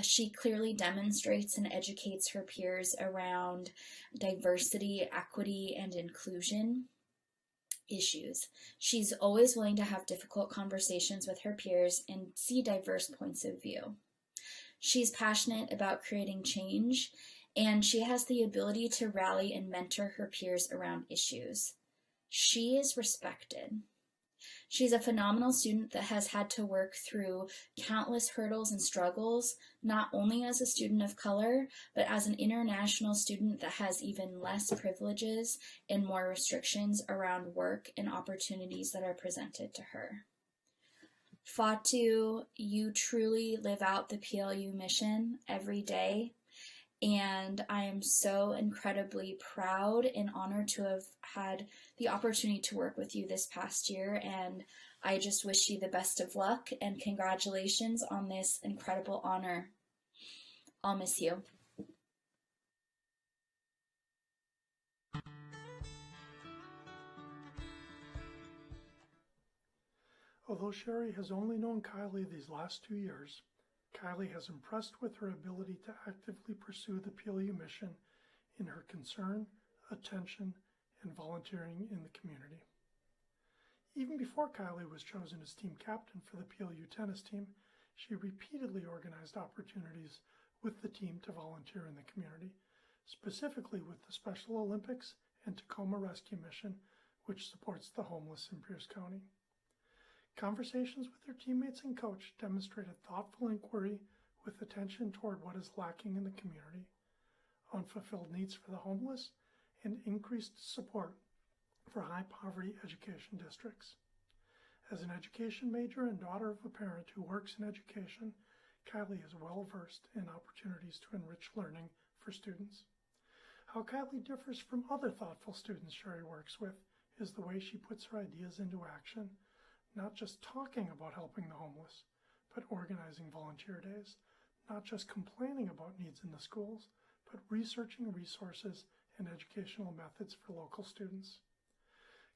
She clearly demonstrates and educates her peers around diversity, equity, and inclusion issues. She's always willing to have difficult conversations with her peers and see diverse points of view. She's passionate about creating change, and she has the ability to rally and mentor her peers around issues. She is respected. She's a phenomenal student that has had to work through countless hurdles and struggles, not only as a student of color, but as an international student that has even less privileges and more restrictions around work and opportunities that are presented to her. Fatou, you truly live out the PLU mission every day, and I am so incredibly proud and honored to have had the opportunity to work with you this past year, and I just wish you the best of luck and congratulations on this incredible honor. I'll miss you. Although Sherry has only known Kylie these last 2 years, Kylie has impressed with her ability to actively pursue the PLU mission in her concern, attention, and volunteering in the community. Even before Kylie was chosen as team captain for the PLU tennis team, she repeatedly organized opportunities with the team to volunteer in the community, specifically with the Special Olympics and Tacoma Rescue Mission, which supports the homeless in Pierce County. Conversations with their teammates and coach demonstrated thoughtful inquiry with attention toward what is lacking in the community, unfulfilled needs for the homeless, and increased support for high-poverty education districts. As an education major and daughter of a parent who works in education, Kylie is well-versed in opportunities to enrich learning for students. How Kylie differs from other thoughtful students Sherry works with is the way she puts her ideas into action, not just talking about helping the homeless, but organizing volunteer days, not just complaining about needs in the schools, but researching resources and educational methods for local students.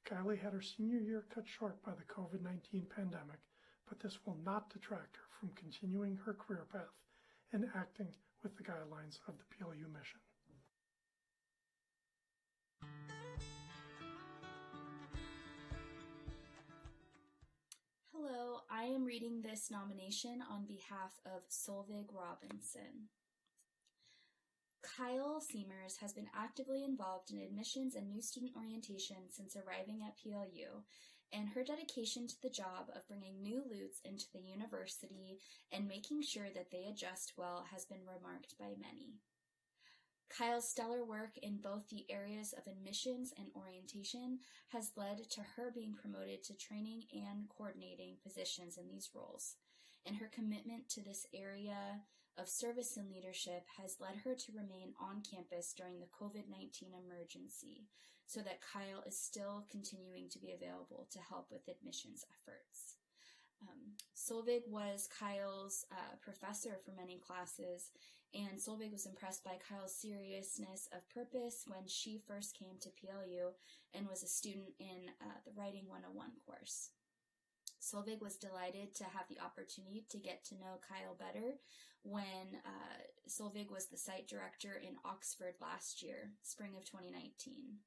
Kylie had her senior year cut short by the COVID-19 pandemic, but this will not detract her from continuing her career path and acting with the guidelines of the PLU mission. Hello, I am reading this nomination on behalf of Solveig Robinson. Kyle Seamers has been actively involved in admissions and new student orientation since arriving at PLU, and her dedication to the job of bringing new Lutes into the university and making sure that they adjust well has been remarked by many. Kyle's stellar work in both the areas of admissions and orientation has led to her being promoted to training and coordinating positions in these roles, and her commitment to this area of service and leadership has led her to remain on campus during the COVID-19 emergency, so that Kyle is still continuing to be available to help with admissions efforts. Solveig was Kyle's professor for many classes, and Solveig was impressed by Kyle's seriousness of purpose when she first came to PLU and was a student in the Writing 101 course. Solveig was delighted to have the opportunity to get to know Kyle better when Solveig was the site director in Oxford last year, spring of 2019.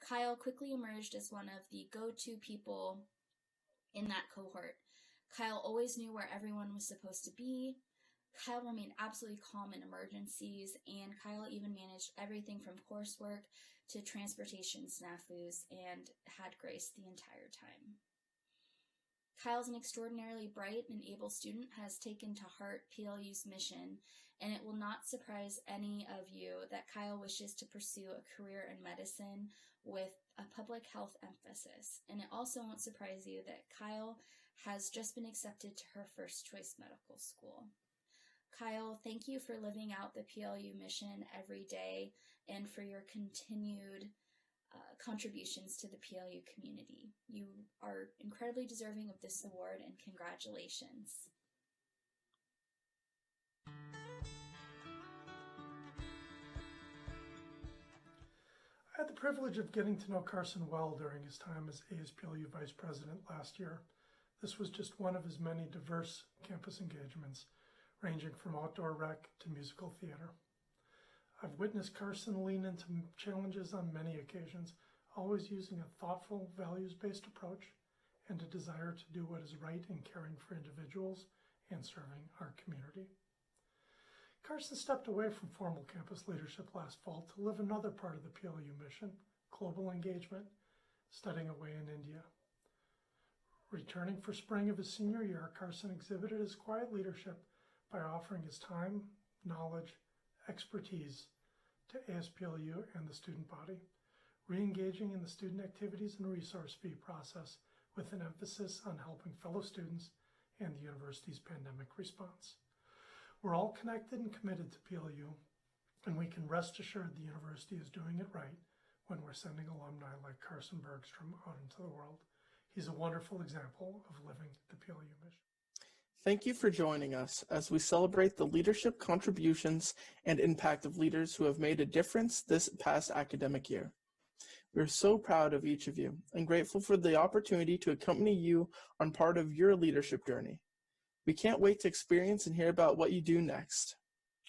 Kyle quickly emerged as one of the go-to people in that cohort. Kyle always knew where everyone was supposed to be. Kyle remained absolutely calm in emergencies, and Kyle even managed everything from coursework to transportation snafus and had grace the entire time. Kyle's an extraordinarily bright and able student, has taken to heart PLU's mission, and it will not surprise any of you that Kyle wishes to pursue a career in medicine with a public health emphasis. And it also won't surprise you that Kyle has just been accepted to her first choice medical school. Kyle, thank you for living out the PLU mission every day and for your continued contributions to the PLU community. You are incredibly deserving of this award, and congratulations. I had the privilege of getting to know Carson well during his time as ASPLU Vice President last year. This was just one of his many diverse campus engagements, ranging from outdoor rec to musical theater. I've witnessed Carson lean into challenges on many occasions, always using a thoughtful, values-based approach and a desire to do what is right in caring for individuals and serving our community. Carson stepped away from formal campus leadership last fall to live another part of the PLU mission, global engagement, studying away in India. Returning for spring of his senior year, Carson exhibited his quiet leadership by offering his time, knowledge, expertise to ASPLU and the student body, re-engaging in the student activities and resource fee process with an emphasis on helping fellow students and the university's pandemic response. We're all connected and committed to PLU, and we can rest assured the university is doing it right when we're sending alumni like Carson Bergstrom out into the world. He's a wonderful example of living the PLU mission. Thank you for joining us as we celebrate the leadership contributions and impact of leaders who have made a difference this past academic year. We're so proud of each of you and grateful for the opportunity to accompany you on part of your leadership journey. We can't wait to experience and hear about what you do next.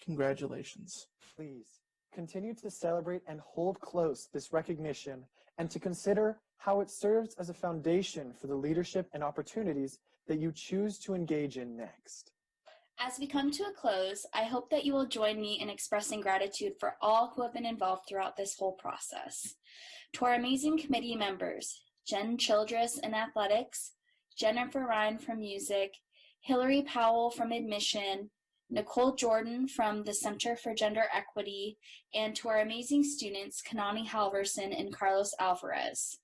Congratulations. Please continue to celebrate and hold close this recognition and to consider how it serves as a foundation for the leadership and opportunities that you choose to engage in next. As we come to a close, I hope that you will join me in expressing gratitude for all who have been involved throughout this whole process. To our amazing committee members, Jen Childress in athletics, Jennifer Ryan from music, Hillary Powell from admission, Nicole Jordan from the Center for Gender Equity, and to our amazing students, Kanani Halverson and Carlos Alvarez.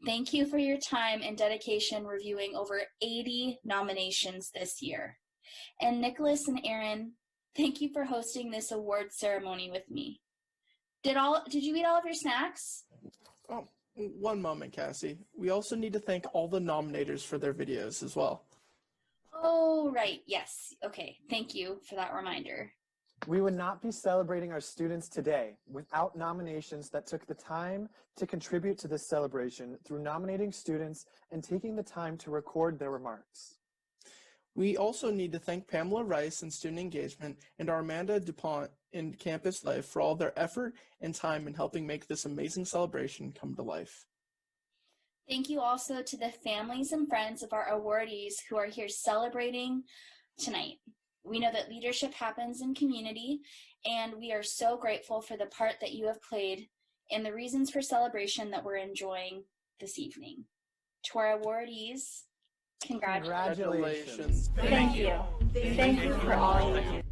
Thank you for your time and dedication reviewing over 80 nominations this year. And Nicholas and Aaron, thank you for hosting this award ceremony with me. Did you eat all of your snacks? Oh, one moment, Cassie. We also need to thank all the nominators for their videos as well. Oh, right. Yes. Okay. Thank you for that reminder. We would not be celebrating our students today without nominations that took the time to contribute to this celebration through nominating students and taking the time to record their remarks. We also need to thank Pamela Rice in Student Engagement and Armanda DuPont in Campus Life for all their effort and time in helping make this amazing celebration come to life. Thank you also to the families and friends of our awardees who are here celebrating tonight. We know that leadership happens in community, and we are so grateful for the part that you have played in the reasons for celebration that we're enjoying this evening. To our awardees, congratulations. Thank you. Thank you for all you do.